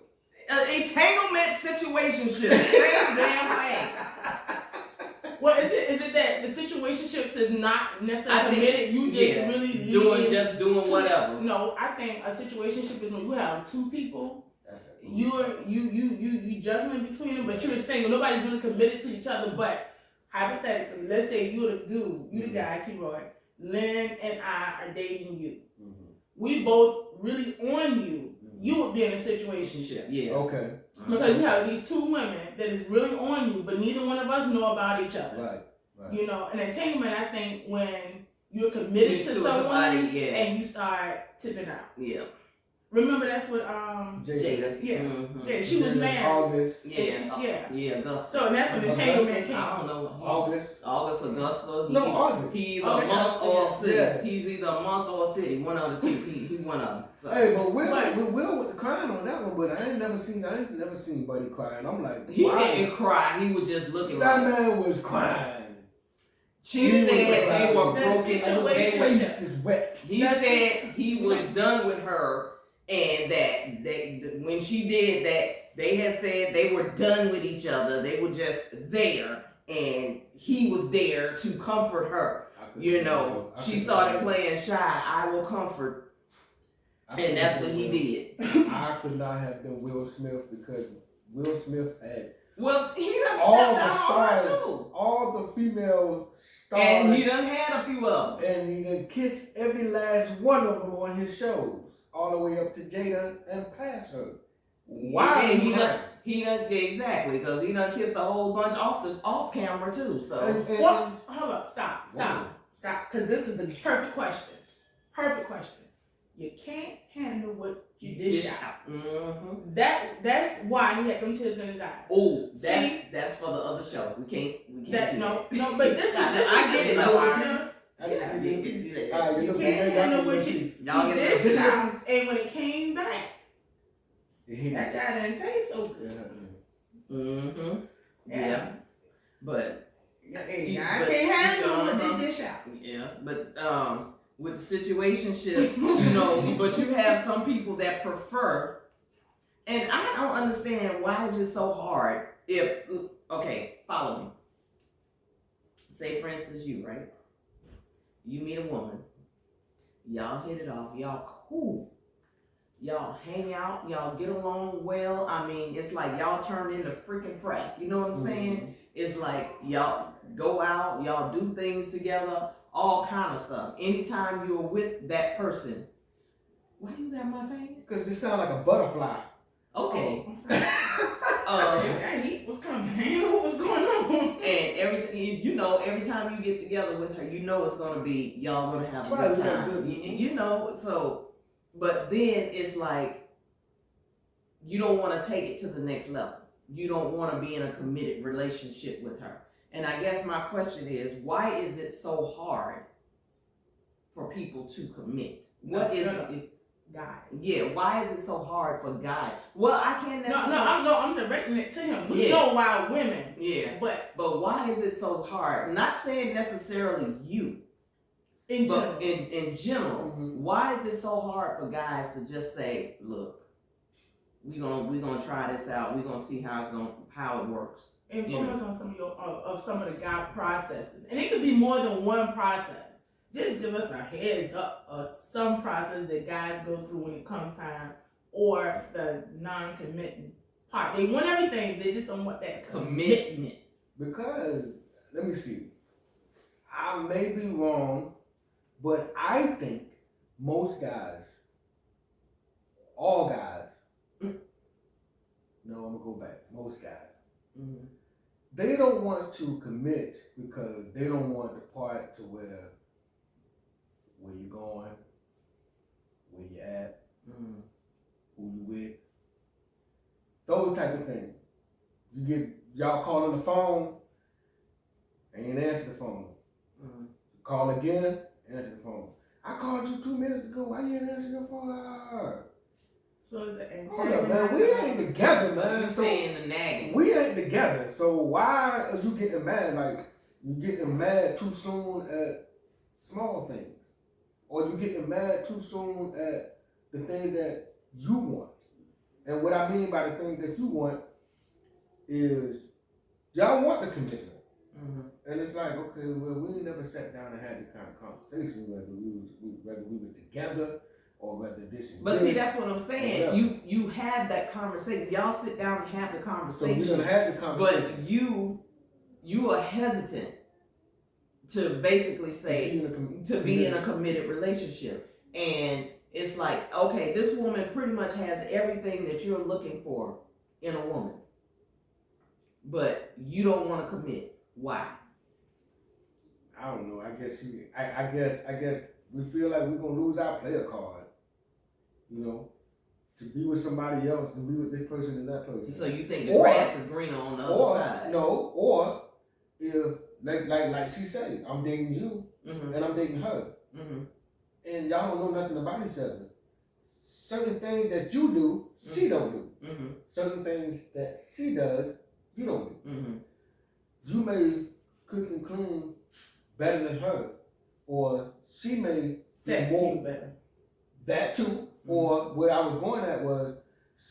S1: Entanglement situationship. Same damn thing.
S2: Well, is it that the situationships is not
S1: I
S2: necessarily
S1: think-
S2: committed? You just
S1: yeah,
S2: really
S1: doing
S2: leading
S1: doing
S2: to-
S1: whatever.
S2: No, I think a situationship is when you have two people.
S3: That's it.
S2: You juggling between them, but you're single. Nobody's really committed to each other. But hypothetically, let's say you're the dude, you the guy, T-Roy. Lynn and I are dating you.
S3: Mhm.
S2: We both really on you. You would be in a situation.
S1: Yeah.
S3: Okay.
S2: Because you have these two women that is really on you, but neither one of us know about each other.
S3: Right. Right.
S2: You know, an entanglement, I think, when you're committed to someone
S1: somebody, yeah.
S2: and you start tipping out.
S1: Yeah.
S2: Remember that's what
S1: Jada.
S2: yeah.
S1: Mhm.
S2: Yeah, she was married.
S3: August.
S1: Yeah.
S2: Yeah.
S1: Augusta.
S2: So that's when entanglement came.
S1: I don't know.
S3: August.
S1: August, Augusta.
S3: No, August.
S1: He either
S2: August,
S1: a month or a city.
S3: yeah.
S1: He's either a month or a city. One of the two. He one of them. So.
S3: Hey, but Will
S2: But-
S3: with the crying on that one, but I ain't never seen Buddy crying. I'm like,
S1: He
S3: wow.
S1: didn't cry. He was just looking
S3: That
S1: like.
S3: man was crying.
S1: She
S3: He was
S1: said they were
S2: That
S1: broken. They
S2: situation-
S1: were,
S3: Face is wet.
S1: he said he was done with her, and that when she did that, they had said they were done with each other. They were just there, and he was there to comfort her. You know, she started playing shy. I will comfort, and that's what he did.
S3: I could not have been Will Smith because Will Smith had
S1: Well, he done
S3: all
S1: stepped
S3: the
S1: out hard
S3: stars,
S1: too,
S3: all the female stars,
S1: and he done had a few of them.
S3: and he done kissed every last one of them on his shows, all the way up to Jada and past her. Why?
S1: Yeah,
S3: you crying?
S1: he done exactly because he done kissed a whole bunch off camera too. So
S3: And-
S2: What? Hold up. Stop.
S3: Whoa.
S2: Because this is the perfect question. Perfect question. You can't handle what you dish out.
S1: Mm-hmm.
S2: That's why he had them tears in his eyes.
S1: Oh,
S2: See?
S1: that's for the other show. We can't.
S2: That
S1: do
S2: no, but this is
S1: I get it, though.
S2: part of-
S3: I
S2: Yeah,
S3: didn't
S1: you
S3: get
S1: can
S3: it.
S1: do that.
S3: All right,
S2: You
S3: look,
S2: can't
S3: y'all
S2: handle
S3: get
S2: what
S3: your
S2: you
S3: piece.
S1: Y'all
S2: he
S1: get
S2: dished
S1: this
S2: it
S3: out.
S2: out, and when it came back,
S3: It hit
S2: that
S3: me.
S2: guy didn't taste so good.
S3: Yeah.
S1: Mm-hmm. Yeah. But
S2: Hey,
S1: But-
S2: guys can't handle what
S1: uh-huh.
S2: they dish out.
S1: yeah, but with situationships, you know, but you have some people that prefer, and I don't understand why is it so hard. If okay, follow me. Say for instance, you right, you meet a woman, y'all hit it off, y'all cool, y'all hang out, y'all get along well. I mean, it's like y'all turn into freaking frack. You know what I'm saying? It's like y'all go out, y'all do things together, all kind of stuff. Anytime you're with that person, why you got my finger?
S3: Cause it sound like a butterfly.
S1: Okay.
S2: Oh, I'm sorry. That heat was coming. I didn't know what was going on.
S1: And every time you get together with her, you know it's gonna be y'all gonna have a
S3: Right,
S1: good
S3: we got
S1: time.
S3: good-
S1: You know, so but then it's like you don't want to take it to the next level. You don't want to be in a committed relationship with her. And I guess my question is, why is it so hard for people to commit? What is it?
S2: Guys.
S1: Yeah, why is it so hard for guys? Well, I can't necessarily.
S2: I'm directing it to him. We
S1: Yeah.
S2: know why women,
S1: Yeah,
S2: but
S1: why is it so hard? Not saying necessarily you,
S2: in general.
S1: but in general,
S3: Mhm.
S1: why is it so hard for guys to just say, "Look, we gonna try this out. We gonna see how it works."
S2: Inform us on some of the guy processes, and it could be more than one process. Just give us a heads up of some process that guys go through when it comes time, or the non-committing part. They want everything, they just don't want that commitment.
S3: Because, let me see. I may be wrong, but I think most guys, all guys, no, I'm gonna go back. Most guys,
S1: Mm-hmm.
S3: they don't want to commit because they don't want the part to where you going, where you at,
S1: Mm-hmm.
S3: who you with, those type of things. You get y'all call on the phone, and you ain't answer the phone.
S1: Mm-hmm.
S3: Call again, answer the phone. I called you 2 minutes ago. Why you ain't answer your phone?
S2: So is it
S3: Hold up, man. We ain't together, man.
S1: You
S3: So
S1: saying the nagging.
S3: we ain't together. So why are you getting mad? Like you getting mad too soon at small things, or you getting mad too soon at the thing that you want. And what I mean by the thing that you want is y'all want the commitment.
S1: Mm-hmm.
S3: And it's like, okay, well, we never sat down and had the kind of conversation whether we was together or whether this and
S1: But
S3: this.
S1: see, that's what I'm saying.
S3: Whatever.
S1: You have that conversation. Y'all sit down and have the
S3: So
S1: conversation.
S3: we're gonna have the conversation.
S1: But you are hesitant to basically say to be in a committed relationship. And it's like, okay, this woman pretty much has everything that you're looking for in a woman. But you don't want to commit. Why?
S3: I don't know. I guess we feel like we're gonna lose our player card. You know, to be with somebody else, to be with this person and that person.
S1: So you think the grass is greener on the other side?
S3: No, or if like she said, I'm dating you
S1: Mm-hmm.
S3: and I'm dating her,
S1: Mm-hmm.
S3: and y'all don't know nothing about each other. Certain things that you do, she don't do.
S1: Mm-hmm.
S3: Certain things that she does, you don't do.
S1: Mm-hmm.
S3: You may cook and clean better than her, or she may
S2: sex
S3: more
S2: you better.
S3: that too.
S1: Mm-hmm.
S3: Or what I was going at was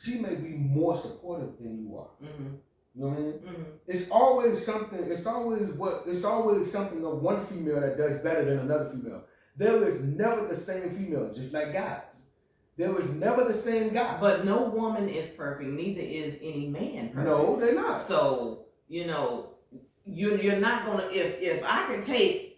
S3: she may be more supportive than you are.
S1: Mm-hmm.
S3: You know what I mean?
S1: Mm-hmm.
S3: It's always something. It's always something of one female that does better than another female. There is never the same female, just like guys. There was never the same guy.
S1: But no woman is perfect. Neither is any man perfect.
S3: No, they're not.
S1: So you're not gonna. If I could take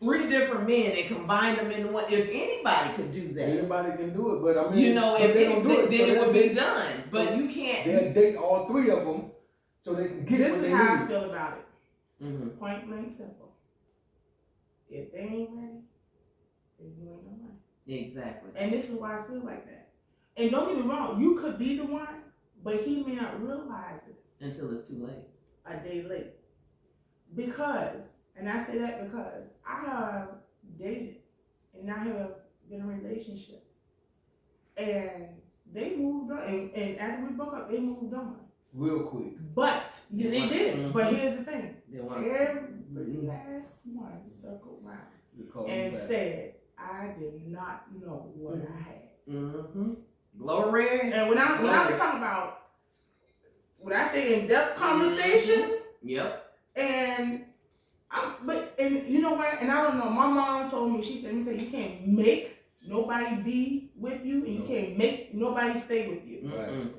S1: 3 different men and combine them into one, if anybody could do that,
S3: Anybody can do it, but I mean,
S1: if
S3: they don't do it,
S1: then
S3: so
S1: it would
S3: they'll
S1: be done. But
S3: so
S1: you can't.
S3: They'll date all 3 of them so they can get
S2: This
S3: what
S2: is
S3: they
S2: how I
S3: need.
S2: feel about it.
S1: Mm-hmm.
S2: Point blank simple. If they ain't ready, then you ain't no one.
S1: Exactly.
S2: And this is why I feel like that. And don't get me wrong, you could be the one, but he may not realize it
S1: Until it's too late.
S2: a day late. Because, and I say that because I have dated and I have been in relationships. And they moved on, and after we broke up, they moved on.
S3: Real quick.
S2: But, yeah, they did.
S1: Mhm.
S2: But here's the thing.
S1: They want
S2: Every last one circled around
S3: You call
S2: and
S3: them back.
S2: said, I did not know what I had.
S1: Mm-hmm. Glory.
S2: And when I was talking about, when I say in-depth conversations,
S1: Yep.
S2: and you know what? And I don't know. My mom told me, she said, "Let me tell you, you can't make nobody be with you, and you can't make nobody stay with you."
S1: Mm-mm.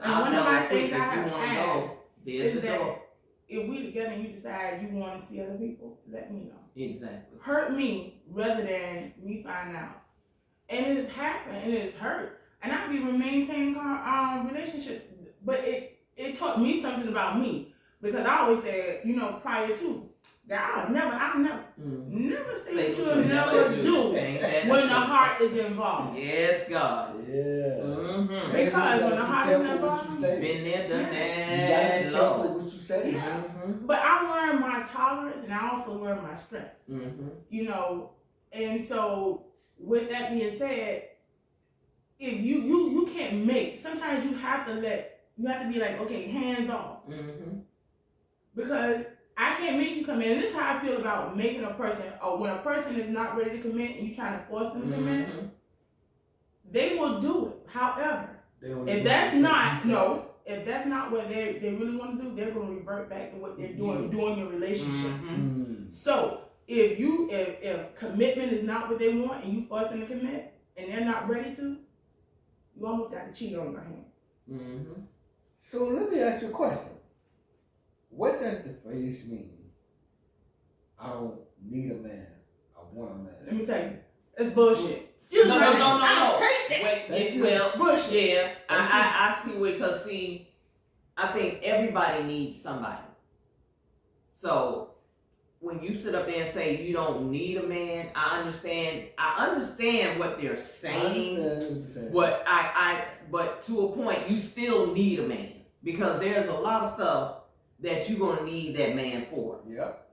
S2: And one of my things I have asked
S1: there's
S2: is
S1: the
S2: that
S1: door.
S2: if we together and you decide you want to see other people, let me know.
S1: Exactly.
S2: Hurt me rather than me find out. And it has happened, and it has hurt. And I've even maintained relationships, but it taught me something about me, because I always said, prior to, that I'll never say what you'll never do when the heart is involved.
S1: Yes, God.
S3: Yeah.
S1: Mm-hmm.
S2: Because when the heart is involved,
S1: Been there, done
S3: You gotta
S1: that.
S3: be careful
S1: Lord.
S3: what you say.
S2: Yeah.
S1: Mm-hmm.
S2: But I learned my tolerance, and I also learned my strength.
S1: Mm-hmm.
S2: And so with that being said, if you can't make, sometimes you have to be like, okay, hands off.
S1: Mm-hmm.
S2: Because I can't make you commit. And this is how I feel about making a person, or when a person is not ready to commit and you're trying to force them to commit,
S1: Mm-hmm.
S2: they will do it. However, if that's not what they really want to do, they're going to revert back to what they're doing during your relationship.
S1: Mm-hmm.
S2: So if commitment is not what they want and you force them to commit and they're not ready to, you almost got to cheat on your hands.
S1: Mm-hmm.
S3: So let me ask you a question. what does the phrase mean? I don't need a man. I want a man.
S2: Let me tell you, it's bullshit. Excuse
S1: No.
S2: me. I hate that.
S1: Wait,
S3: Thank you.
S1: well,
S2: Bullshit.
S1: yeah, I see what, because see, I think everybody needs somebody. So when you sit up there and say you don't need a man, I understand what they're saying.
S3: I understand what you're saying.
S1: But to a point, you still need a man, because there's a lot of stuff that you're gonna need that man for
S3: Yep.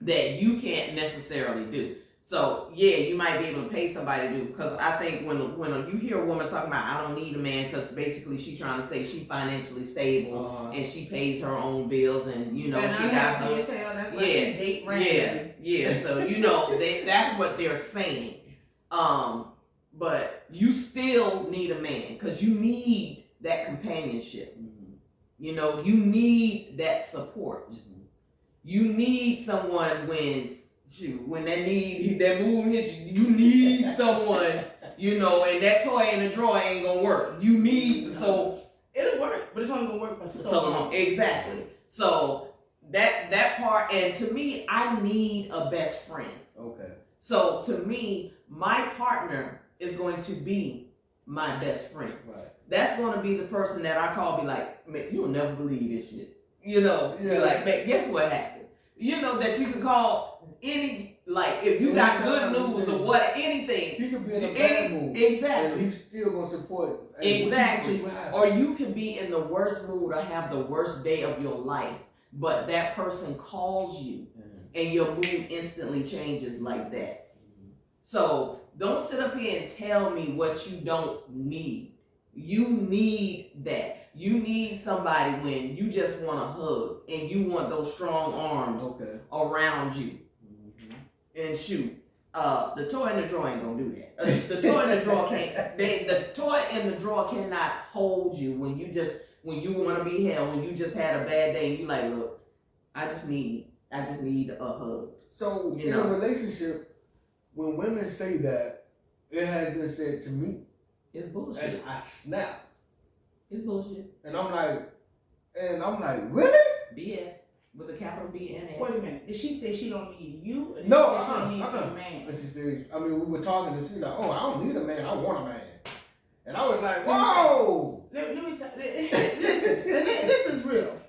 S1: that you can't necessarily do. So yeah, you might be able to pay somebody to do, because I think when you hear a woman talking about I don't need a man, because basically she's trying to say she's financially stable and she pays her own bills, and you know
S2: And
S1: she
S2: I'm
S1: got
S2: happy
S1: her.
S2: as hell. That's why
S1: Yeah,
S2: she date randomly.
S1: Yeah. So you know that's what they're saying. But you still need a man, because you need that companionship. You know, you need that support. You need someone when that mood hits you. You need someone, you know, and that toy in the drawer ain't gonna work. You need
S2: It'll work, but it's only gonna work for so long.
S1: Exactly. So that part, and to me, I need a best friend.
S3: Okay.
S1: So to me, my partner is going to be my best friend.
S3: Right.
S1: That's going to be the person that I call, be like, man, you'll never believe this shit. You know,
S3: Yeah.
S1: be like, man, guess what happened? You know, that you can call any, like, if you got good news or what, anything.
S3: He could be in a bad mood.
S1: Exactly.
S3: And he's still gonna support.
S1: Exactly. Or you could be in the worst mood or have the worst day of your life, but that person calls you and your mood instantly changes like that. So don't sit up here and tell me what you don't need. You need that. You need somebody when you just want a hug and you want those strong arms around you. And shoot, the toy in the drawer ain't gonna do that. The toy in the drawer can't. The toy in the drawer cannot hold you when you want to be held. When you just had a bad day and you like, look, I just need a hug.
S3: So in a relationship, when women say that, it has been said to me,
S1: it's bullshit.
S3: and I snap.
S1: It's bullshit.
S3: And I'm like, really?
S1: BS with a capital B and S.
S2: Wait a minute. Did she say she don't need you? Or did
S3: No,
S2: she say she don't need a man?
S3: She said, I mean, we were talking and she's like, oh, I don't need a man, I want a man. And I was like, whoa!
S2: Let me tell listen, this is real.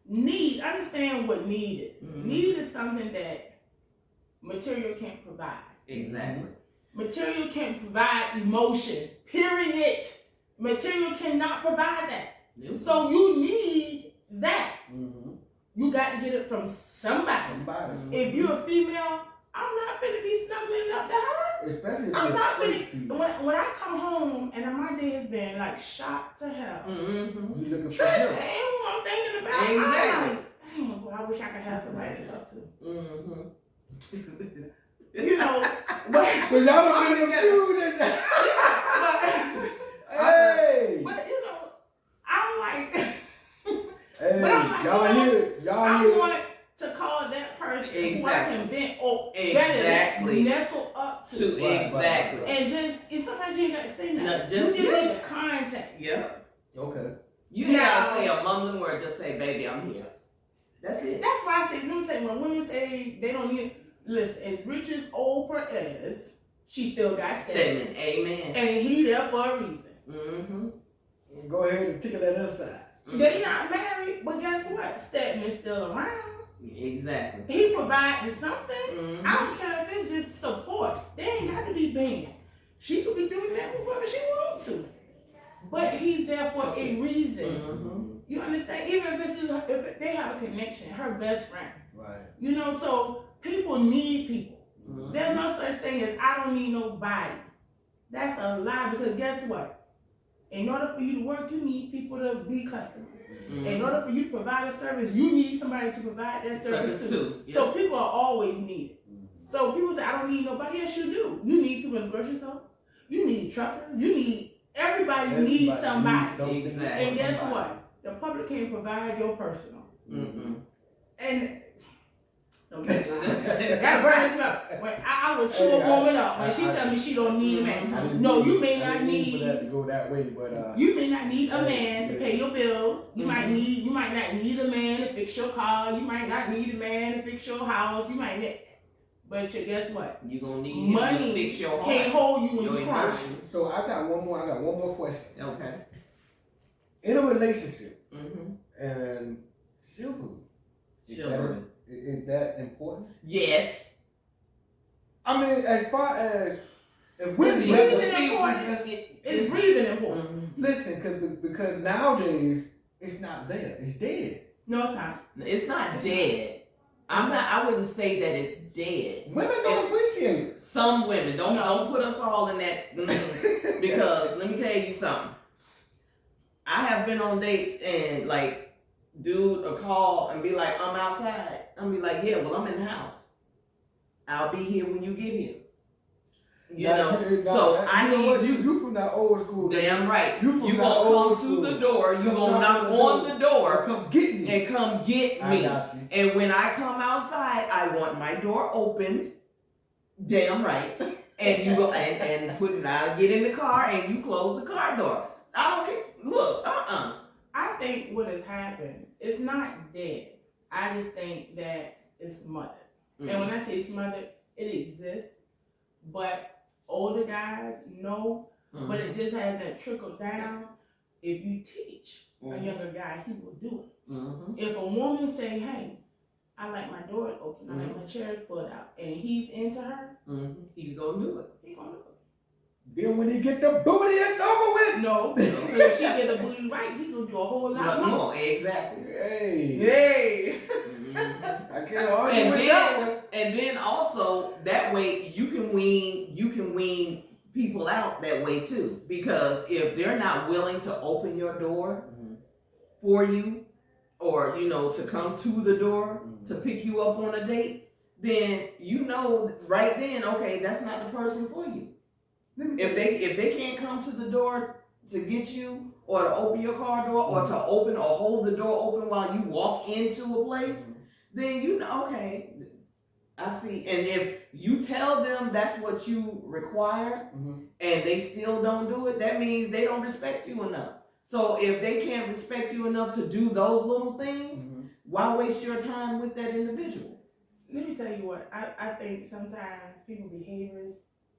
S2: Need, understand what need is.
S1: Mm-hmm.
S2: Need is something that material can't provide.
S1: Exactly.
S2: Material can't provide emotions, period. Material cannot provide that.
S1: Nope.
S2: So you need that.
S3: Mm-hmm.
S2: You got to get it from somebody.
S1: Mm-hmm.
S2: If you're a female, I'm not finna be snuggling up to her.
S3: Especially if
S2: I'm
S3: you're
S2: not
S3: straight
S2: finna.
S3: female.
S2: When I come home and my day has been like shot to hell.
S1: Mm-hmm.
S3: You looking for
S2: Trish
S3: help.
S2: ain't who I'm thinking about.
S1: Exactly.
S2: I'm like, dang, boy, I wish I could have somebody to talk to.
S1: Mm-hmm.
S2: You know, but
S3: So y'all don't been in the shoes and hey!
S2: But you know, I'm like,
S3: Hey,
S2: but I'm like,
S3: y'all hear it. Y'all
S2: I
S3: hear it.
S2: want to call that person who I
S1: Exactly.
S2: can vent or
S1: Exactly.
S2: better nestle up to.
S1: Exactly.
S2: And just, sometimes you ain't got to say nothing.
S1: No, just-
S2: you just need the contact.
S1: Yeah.
S3: Okay.
S1: You ain't gotta say a mumbling word, just say, baby, I'm here. That's it.
S2: That's why I say, let me tell you, when women say they don't need, listen, as rich as Oprah is, she still got Stedman.
S1: Statement. Amen.
S2: And he there for a reason.
S1: Mm-hmm.
S3: Go ahead and tickle that other side.
S2: They not married, but guess what? Stedman's still around.
S1: Exactly.
S2: He providing something.
S1: Mm-hmm.
S2: I don't care if it's just support. They ain't got to be banging. She could be doing that with whoever she wants to. But he's there for a reason.
S1: Mm-hmm.
S2: You understand? Even if they have a connection, her best friend.
S3: Right.
S2: You know, so people need people.
S1: Mm-hmm.
S2: There's no such thing as I don't need nobody. That's a lie, because guess what? In order for you to work, you need people to be customers.
S1: Mm-hmm.
S2: In order for you to provide a service, you need somebody to provide that service too.
S1: Yep.
S2: So people are always needed. So people say, I don't need nobody. Yes, you do. You need people in the grocery store. You need truckers. You need, everybody needs somebody.
S1: Exactly.
S2: And guess what? The public can't provide your personal.
S1: Mm-hmm.
S2: And Okay. That burns me up. When I would chew a woman up when she tell me she don't need a man. No, you may not need
S3: for that to go that way, but
S2: you may not need a man to pay your bills. You might not need a man to fix your car. You might not need a man to fix your house. You might need, but guess what?
S1: You gonna need
S2: money
S1: to fix your heart.
S2: Can't hold you when
S1: your
S2: you cry.
S1: emotions.
S3: So I got one more question.
S1: Okay.
S3: In a relationship
S1: Mm-hmm.
S3: and chivalry,
S1: Chivalry.
S3: is that important?
S1: Yes.
S3: I mean, as far as if
S1: See,
S2: It's breathing important.
S1: Mm-hmm.
S3: listen, because nowadays it's not there; it's dead.
S2: No, it's not.
S1: It's not dead. I wouldn't say that it's dead.
S3: Women don't appreciate it.
S1: Some women don't put us all in that because let me tell you something. I have been on dates and like dude a call and be like, I'm outside. I'm be like, yeah, well I'm in the house. I'll be here when you get here. I need you.
S3: You from that old school.
S1: Damn right.
S3: You
S1: gonna come to the door. You gonna knock on the door.
S3: Come get me.
S1: And come get me.
S3: I got you.
S1: And when I come outside, I want my door opened. Damn right. And you go and I'll get in the car and you close the car door. I don't care. Look,
S2: I think what has happened, it's not dead. I just think that it's smothered.
S1: Mm-hmm.
S2: And when I say smothered, it exists. But older guys know, but it just hasn't trickled down. If you teach a younger guy, he will do it.
S1: Mm-hmm.
S2: If a woman say, hey, I like my doors open, I like my chairs pulled out, and he's into her,
S1: he's gonna do it.
S2: He gonna do it.
S3: Then when he get the booty, it's over with.
S2: No, if she get the booty right, he gonna do a whole lot more.
S1: Exactly.
S3: Hey. I can't argue with that one.
S1: And then also that way you can wean people out that way too. Because if they're not willing to open your door for you, or to come to the door to pick you up on a date, then right then, okay, that's not the person for you. If they can't come to the door to get you, or to open your car door, or to open or hold the door open while you walk into a place, then okay, I see. And if you tell them that's what you require, and they still don't do it, that means they don't respect you enough. So if they can't respect you enough to do those little things, why waste your time with that individual?
S2: Let me tell you what, I think sometimes people's behaviors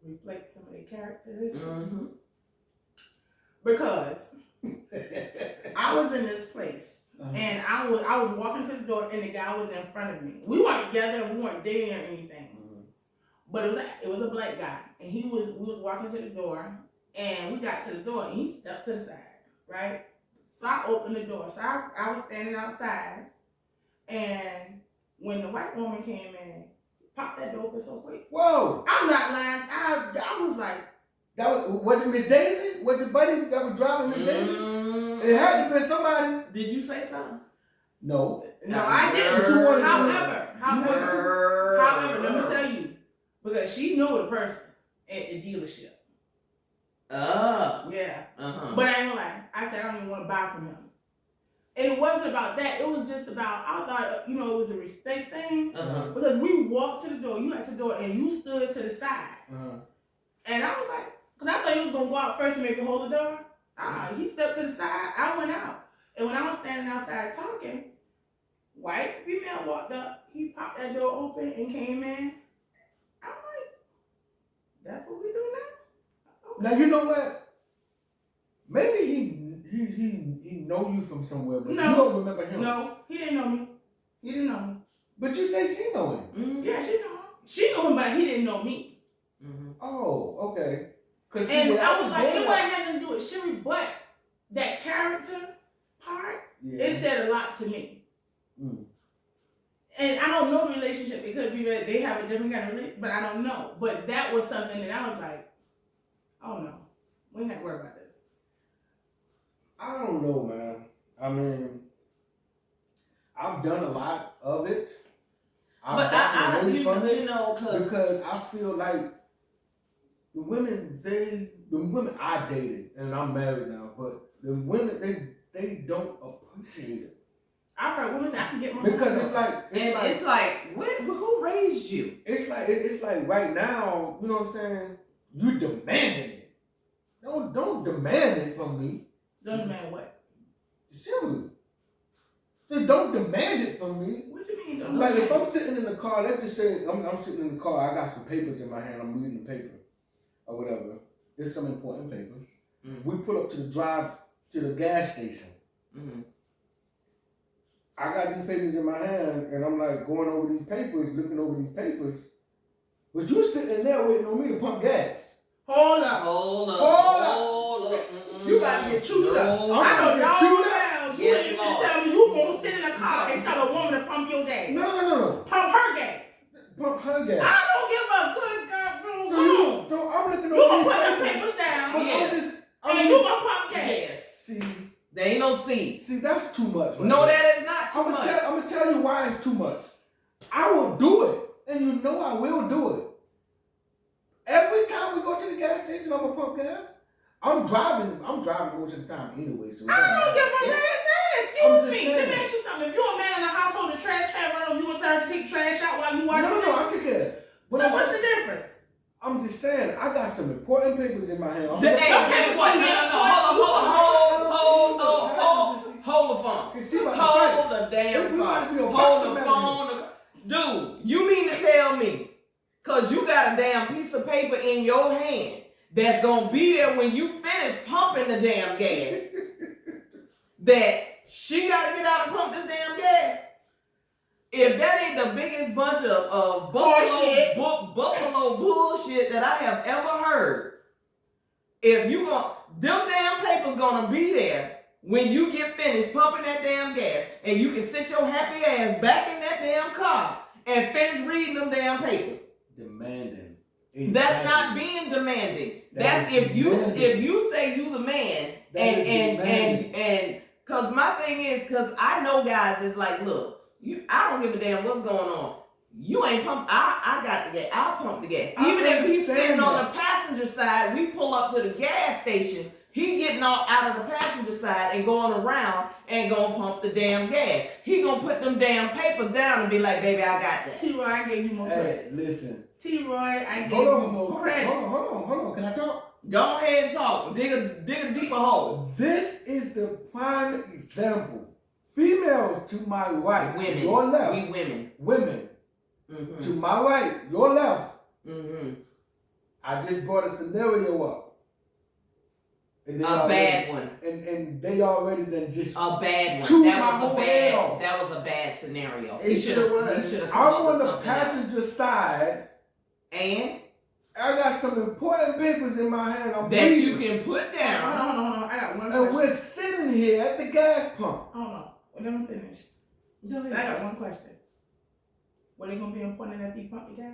S2: reflect some of their characteristics. Because I was in this place and I was walking to the door and the guy was in front of me. We weren't together and we weren't dating or anything. But it was a black guy and we was walking to the door and we got to the door and he stepped to the side, right? So I opened the door. So I was standing outside and when the white woman came in, popped that door open so quick.
S3: Whoa!
S2: I'm not lying. I was like,
S3: was it Miss Daisy? Was it Buddy that was driving Miss Daisy? It had to be somebody.
S1: Did you say something?
S3: No,
S2: I didn't. However, let me tell you, because she knew the person at the dealership. Yeah. But I ain't gonna lie. I said I don't even want to buy from him. And it wasn't about that. It was just about, I thought, it was a respect thing. Because we walked to the door, you went to the door, and you stood to the side. And I was like, because I thought he was going to go out first and maybe hold the door. He stepped to the side, I went out. And when I was standing outside talking, white female walked up, he popped that door open and came in. I'm like, that's what we do now? Okay.
S3: Now, you know what? Maybe he know you from somewhere, but you don't remember him.
S2: No, he didn't know me.
S3: But you say she know him.
S2: Yeah, she know him. She knew him, but he didn't know me.
S3: Oh, okay.
S2: And I was like, it wasn't nothing to do with chivalry, but that character part, it said a lot to me. And I don't know the relationship. It could be that they have a different kind of relationship, but I don't know. But that was something that I was like, oh no, we ain't got to worry about this.
S3: I don't know, man. I mean, I've done a lot of it.
S1: But
S3: because I feel like the women I dated, and I'm married now, but the women they don't appreciate it.
S2: I've heard women say I can get my
S3: Because
S2: home
S3: it's like,
S1: And it's like, who raised you?
S3: it's like right now, you know what I'm saying? You demanding it. Don't demand it from me.
S2: Don't demand what?
S3: Seriously. So don't demand it from me.
S2: What you mean? Don't
S3: Like if
S2: demand?
S3: I'm sitting in the car, let's just say I'm sitting in the car, I got some papers in my hand, I'm reading the paper or whatever. It's some important papers.
S1: Mm-hmm.
S3: We pull up to the gas station.
S1: Mm-hmm.
S3: I got these papers in my hand and I'm like going over these papers, looking over these papers. But you sitting there waiting on me to pump gas.
S2: Hold up.
S1: Hold up.
S2: Hold up.
S1: Hold up. Mm-mm.
S2: You about to get chewed up.
S1: No.
S2: I know
S3: get
S2: y'all
S3: chewed
S2: well. You
S1: Yes,
S2: ain't
S1: Lord.
S2: gonna tell me you gonna sit in a car and tell a woman to pump your gas.
S3: No.
S2: Pump her gas.
S3: Pump her gas.
S2: I don't give a good God rules
S3: So I'm looking
S2: You
S3: over
S2: gonna put them
S3: these
S2: papers down
S3: But
S1: Yeah.
S2: and you gonna pump gas.
S1: Yes.
S3: See,
S1: There ain't no C.
S3: that's too much.
S1: No, that is not too
S3: I'm
S1: much.
S3: gonna tell you why it's too much. I will do it, and you know I will do it. Every time we go to the gas station, I'm gonna pump gas. I'm driving most of the time anyway. So it
S2: I
S3: doesn't
S2: don't
S3: matter.
S2: give a damn.
S3: I'm
S2: Excuse
S3: just
S2: me.
S3: saying.
S2: Let me ask you something. If you're a man in the household, the trash can run over, you gonna tell her to take the trash out while you watching
S3: No,
S2: this?
S3: I take care of that. But
S2: So what's the difference?
S3: I'm just saying, I got some important papers in my hand.
S1: Hey, guess what? No. Hold the phone.
S3: Cause she about to
S1: Hold
S3: fight.
S1: the damn
S3: If we about to be a
S1: phone. Hold the
S3: boxing
S1: phone. Dude, you mean to tell me, cause you got a damn piece of paper in your hand that's gonna be there when you finish pumping the damn gas, that she gotta get out and pump this damn gas? If that ain't the biggest bunch of buffalo bullshit that I have ever heard, if you them damn papers gonna be there when you get finished pumping that damn gas, and you can sit your happy ass back in that damn car and finish reading them damn papers.
S3: Demanding.
S1: That's not being demanding.
S3: That
S1: That's
S3: is
S1: if you
S3: demanding.
S1: say you the man,
S3: That is
S1: and cause my thing is, cause I know guys that's like, look, I don't give a damn what's going on. You ain't pump. I got the gas. I'll pump the gas.
S3: I
S1: Even if he's
S3: understand
S1: sitting on
S3: that.
S1: the passenger side, we pull up to the gas station. He getting out of the passenger side and going around and gonna pump the damn gas. He gonna put them damn papers down and be like, baby, I got that.
S2: T-Roy, I gave you more credit.
S3: Hey, listen.
S2: T-Roy, I gave
S3: Hold
S2: you more
S3: on,
S2: credit.
S3: hold on. Can I talk?
S1: Go ahead and talk. Dig a deeper hole.
S3: This is the prime example. Females to my right,
S1: Women.
S3: your left.
S1: We women.
S3: Women
S1: Mm-hmm.
S3: to my right, your left.
S1: Mm-hmm.
S3: I just brought a scenario up. And they
S1: A
S3: already-
S1: bad one.
S3: And they already done just.
S1: A bad one.
S3: Chew
S1: That
S3: my
S1: was a
S3: whole
S1: bad.
S3: head off.
S1: That was a bad scenario.
S2: It sure was.
S1: He should have
S3: I'm
S1: come up
S3: on
S1: with
S3: the
S1: something else.
S3: passenger side.
S1: And
S3: I got some important papers in my hand. I'm
S1: that you
S3: reading.
S1: can put
S2: Hold
S1: down.
S2: on. I got one
S3: And
S2: question.
S3: we're sitting here at the gas pump.
S2: Hold on. Let me finish.
S1: Go
S2: I
S1: ahead.
S2: got one question. Were they gonna be important after you pump the gas?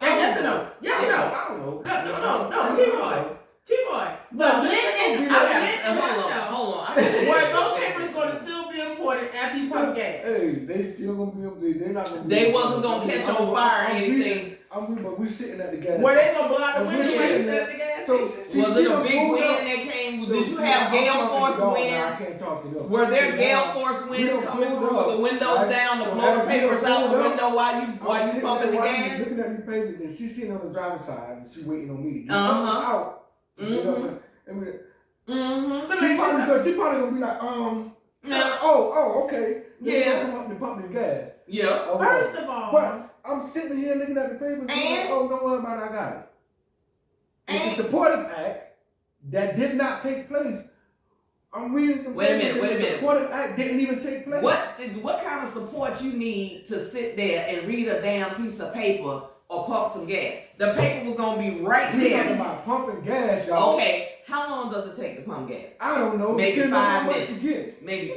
S3: I don't
S2: Yes or
S3: know.
S2: no? Yes or no?
S3: I don't know.
S2: No, T-Roy. T-Roy. The
S3: No,
S2: lint and
S3: I
S1: Hold on.
S2: were those papers gonna still be important after you pump gas?
S3: Hey, they still gonna be up there. They're not gonna be.
S1: They wasn't gonna catch on fire or anything.
S3: But we sitting at the gas.
S2: Were they gonna blow out the
S3: And
S2: window
S3: we're
S2: when you
S3: sitting
S2: sit
S3: there.
S2: at the gas
S3: So-
S2: station?
S3: See,
S1: Was
S3: she
S1: it a
S3: done
S1: big
S3: pulled
S1: wind
S3: up.
S1: that came?
S3: So,
S1: Did you
S3: see,
S1: have
S3: I'm
S1: gale
S3: talking
S1: force
S3: to y'all now. I
S1: winds?
S3: can't talk to them.
S1: Were there
S3: So
S1: gale
S3: now,
S1: force
S3: we
S1: winds
S3: done
S1: coming
S3: pulled
S1: through
S3: up,
S1: the windows
S3: right?
S1: down to
S3: So
S1: blow the
S3: as we
S1: papers
S3: done
S1: out the
S3: pulled up,
S1: window while you
S3: I'm
S1: pumping
S3: sitting
S1: the
S3: there watching,
S1: gas?
S3: looking at these papers, and she's sitting on the driver's side, and she's waiting on me to get
S1: Uh-huh.
S3: out. To get up and
S1: Mm-hmm.
S2: So
S3: she probably gonna be like,
S1: Yeah.
S3: okay.
S1: Yeah.
S3: Come up and pump the gas.
S1: Yeah.
S3: Okay.
S2: First of all,
S3: But I'm sitting here looking at the papers and I'm like,
S1: And?
S3: oh, don't worry about it, I got it. It's
S1: And?
S3: a supportive act that did not take place. I'm reading some
S1: Wait a
S3: papers
S1: minute,
S3: and the supportive act didn't even take place.
S1: What kind of support you need to sit there and read a damn piece of paper or pump some gas? The paper was gonna be right
S3: We talking
S1: there.
S3: about pumping gas, y'all.
S1: Okay, how long does it take to pump gas?
S3: I don't know.
S1: Maybe
S3: depending on
S1: 5
S3: how much
S1: minutes.
S3: you get.
S1: Maybe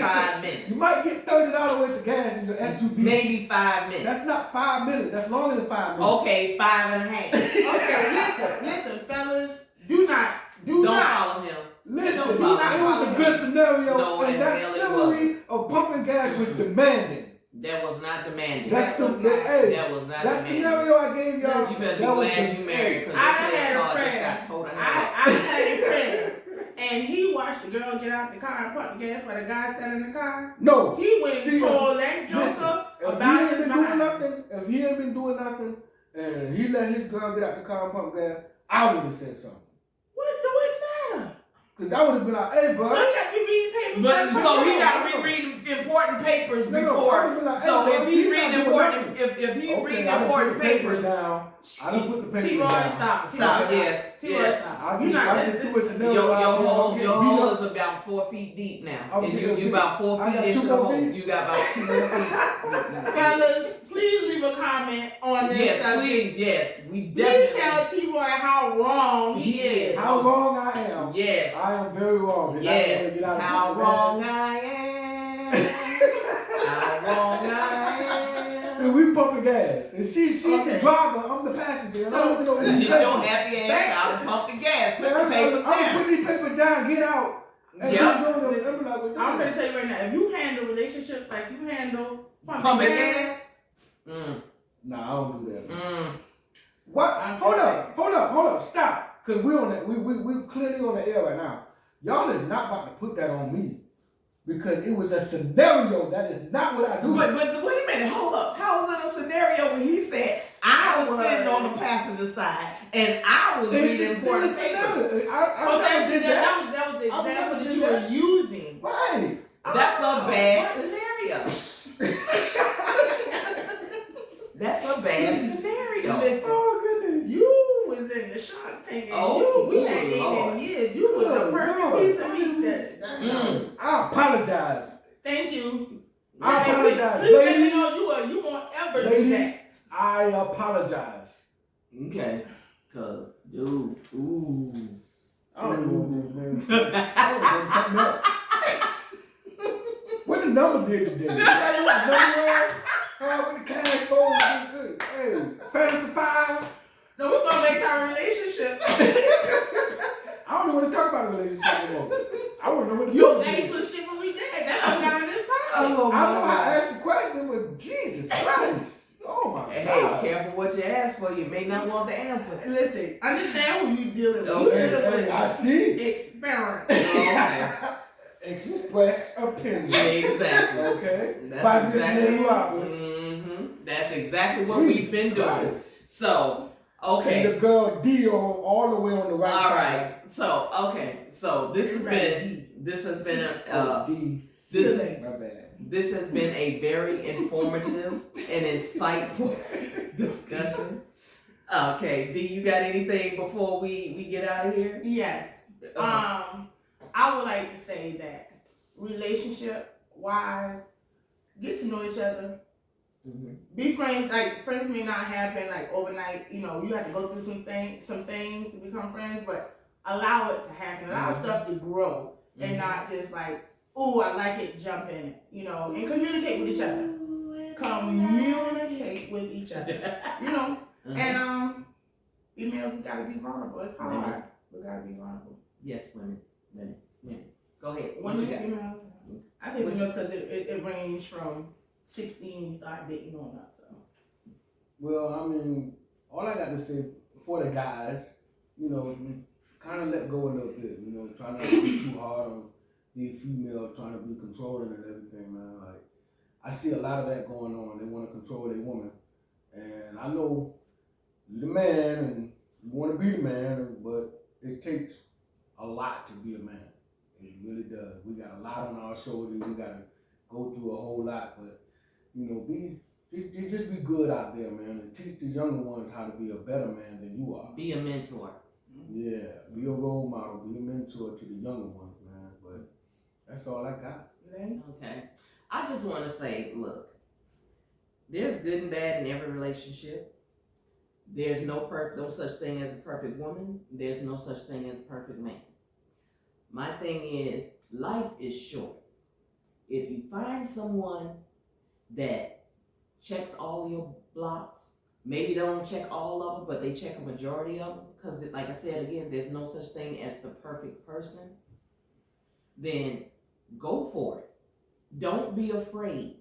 S1: 5 minutes.
S3: You might get $30 worth of gas in your SUV.
S1: Maybe 5 minutes.
S3: That's not 5 minutes. That's longer than 5 minutes.
S1: Okay, 5.5.
S2: okay, listen, fellas, do not
S1: Don't follow him.
S3: Listen,
S1: Don't
S3: it
S1: follow
S3: was a
S1: him.
S3: good scenario,
S1: No,
S3: and
S1: the
S3: that
S1: hell it
S3: summary of pumping gas was demanding.
S1: That was not demanding.
S3: That's
S2: was
S3: some,
S2: not.
S3: hey,
S1: That was not
S3: that
S1: demanding.
S3: scenario I gave y'all.
S1: You better be
S3: that was
S1: glad you married because
S2: I
S1: your
S2: had a
S1: credit card just
S2: friend.
S1: got told to hell.
S2: I had a friend, and he watched the girl get out the car and put the gas while the guy sat in the car?
S3: No.
S2: He went and
S3: See,
S2: told that joker about his behind.
S3: If he ain't been doing nothing, and he let his girl get out the car and pump gas, I would have said something.
S2: What do it matter?
S3: Cause that would have been like, hey, bro.
S2: So you got to be reading papers.
S1: But so he got to be reading important papers before.
S3: Like, hey,
S1: So
S3: bro,
S1: if he's reading important, if he's
S3: okay,
S1: reading
S3: I done
S1: important
S3: put the paper
S1: papers,
S3: down. I done put the paper
S2: T-Roy,
S3: down.
S2: stop.
S1: stop. Yes,
S2: T-Roy,
S1: yes.
S2: stop.
S3: I get through a scenario.
S1: Your hole is about 4 feet deep now.
S3: I'm
S1: And
S3: getting
S1: you about 4
S3: I
S1: feet
S3: got
S1: into
S3: 2
S1: the
S3: more
S1: hole.
S3: feet.
S1: You got about 2 more feet.
S2: Fellas, please leave a comment on this
S1: Yes,
S2: subject.
S1: please, yes. We
S2: Please
S1: definitely.
S2: tell T-Roy how wrong he is.
S3: How wrong I am.
S1: Yes.
S3: I am very wrong. And I
S1: Yes.
S3: wanna get out of
S1: How
S3: the
S1: wrong
S3: bag.
S1: I am. How wrong I am.
S3: And we pumping gas. And she's
S2: Okay.
S3: the driver, I'm the passenger. And
S2: So,
S3: I'm looking over
S1: Get
S3: these
S1: your
S3: papers.
S1: happy ass
S2: Back
S1: out
S2: to-
S1: and pump the gas. Put
S3: Man,
S1: the paper
S3: I'm
S1: down.
S3: putting these papers down, get out. And
S1: Yep.
S3: I'm going to I'm like,
S2: I'm gonna tell you right now, if you handle relationships like you handle
S1: Pumping gas.
S3: Nah, I don't do that. What?
S2: I'm
S3: Hold
S2: just
S3: up, stop. Cause we're on that. We clearly on the air right now. Y'all is not about to put that on me. Because it was a scenario. That is not what I do.
S1: But wait a minute, hold up. How was it a scenario when he said I was sitting on the passenger side and I was reading important papers?
S3: I
S2: that was the example that you were using.
S3: Right.
S1: That's a bad scenario. That's a bad scenario.
S2: Listen,
S3: Oh goodness.
S2: you was in the Shark Tank and we had
S1: Lord.
S2: 8 years. You was a
S3: Good
S2: perfect
S3: Lord.
S2: piece of meat.
S3: I apologize.
S2: Thank you.
S3: I apologize,
S2: Please let me
S3: ladies.
S2: know you won't ever do
S3: Ladies,
S2: that.
S3: I apologize.
S1: Okay. Cause dude, ooh.
S3: I don't know, man. I would have done something else. What the number did today? What the number was? What the cash flow? Hey, Fantasy 5.
S2: No, we're going back to our relationship.
S3: I don't even want to talk about a relationship anymore. I want to know what the
S2: You
S3: number
S2: asked
S3: did.
S2: for chivalry dad. That's how we got on this time.
S1: Oh
S3: I know I
S1: my
S3: asked the question, but Jesus Christ. Oh my
S1: Hey,
S3: God.
S1: careful what you ask for. You may not want the answer.
S2: Listen, understand who you dealing with.
S1: Okay,
S2: You dealing with
S3: I see.
S2: experience.
S1: Okay.
S3: Express opinion.
S1: Exactly.
S3: Okay.
S1: That's
S3: By this
S1: exactly.
S3: name Roberts.
S1: That's exactly what
S3: Jesus
S1: we've been doing.
S3: Christ.
S1: So,
S3: And
S1: okay.
S3: the girl Dio all the way on the right
S1: All
S3: side.
S1: right. So, okay. So this has been
S3: D. My bad.
S1: this has been a very informative and insightful discussion. Okay. Do you got anything before we get out of here?
S2: Yes. I would like to say that relationship wise, get to know each other.
S1: Mm-hmm.
S2: Be friends. Like friends may not happen like overnight. You know, you have to go through some things to become friends, but allow it to happen. Allow stuff to grow and not just like, oh, I like it, jump in it. You know, and communicate with each other. Communicate with each other. You know, and females, we gotta be vulnerable. It's hard.
S1: Women.
S2: We gotta be vulnerable.
S1: Yes, women. Go ahead. What
S2: Women,
S1: you got?
S2: females. I say females because it ranged from 16 start dating on up. So.
S3: Well, I mean, all I got to say for the guys, you know, kind of let go a little bit. You know, try not to be too hard on the female, trying to be controlling and everything, man. Like, I see a lot of that going on. They want to control their woman, and I know you're the man and you want to be the man, but it takes a lot to be a man. It really does. We got a lot on our shoulders. We got to go through a whole lot, but you know, just be good out there, man, and teach the younger ones how to be a better man than you are.
S1: Be a mentor.
S3: Yeah, be a role model, be a mentor to the younger ones, man. But that's all I got.
S1: Okay. I just want to say, look, there's good and bad in every relationship. There's no such thing as a perfect woman. There's no such thing as a perfect man. My thing is, life is short. If you find someone that checks all your blocks, maybe they don't check all of them, but they check a majority of them, because like I said again, there's no such thing as the perfect person, then go for it. Don't be afraid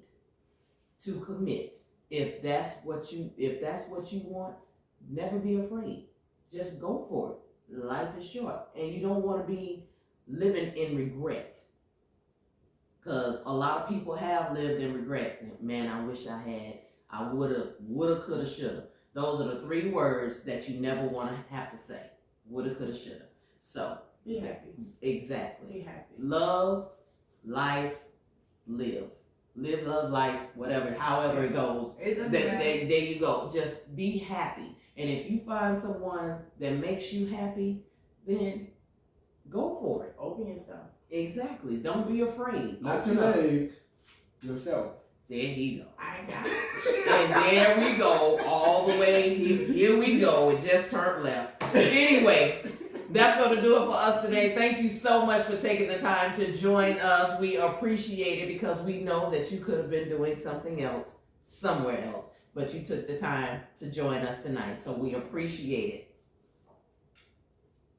S1: to commit. If that's what you want, never be afraid. Just go for it. Life is short, and you don't want to be living in regret. Because a lot of people have lived in regret. Man, I wish I had. I woulda, coulda, shoulda. Those are the 3 words that you never want to have to say. Woulda, coulda, shoulda. So,
S2: Be happy.
S1: exactly.
S2: Be happy.
S1: Love, life, live. Live, love, life, whatever, however it goes.
S2: It doesn't
S1: There
S2: matter.
S1: you go. Just be happy. And if you find someone that makes you happy, then go for it.
S2: Open yourself.
S1: Exactly. Don't be afraid.
S3: Not
S1: Open
S3: your
S1: up.
S3: legs, yourself.
S1: There he go.
S2: I got it.
S1: And there we go. All the way. Here we go. It just turned left. Anyway, that's going to do it for us today. Thank you so much for taking the time to join us. We appreciate it because we know that you could have been doing something else somewhere else, but you took the time to join us tonight. So we appreciate it.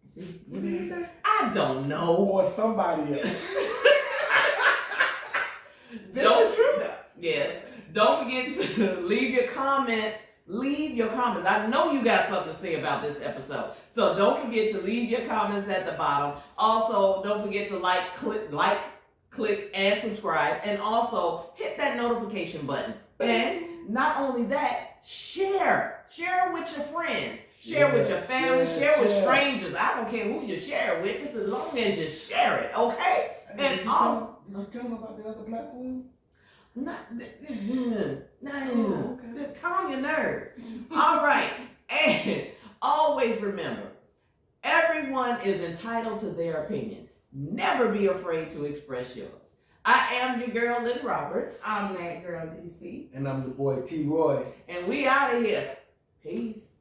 S1: See,
S2: What did you say?
S1: I don't know.
S3: Or somebody else.
S2: This
S1: Don't-
S2: is true though.
S1: Yes. Don't forget to leave your comments. Leave your comments. I know you got something to say about this episode. So don't forget to leave your comments at the bottom. Also, don't forget to click, and subscribe. And also hit that notification button. And not only that, share. Share with your friends. Share with your family. Share with strangers. I don't care who you share it with, just as long as you share it, okay?
S3: Hey, did you tell them about the other platform?
S1: Calm your nerves. All right. And always remember, everyone is entitled to their opinion. Never be afraid to express yours. I am your girl, Lynn Roberts.
S2: I'm that girl, DC.
S3: And I'm your boy, T. Roy.
S1: And we out of here. Peace.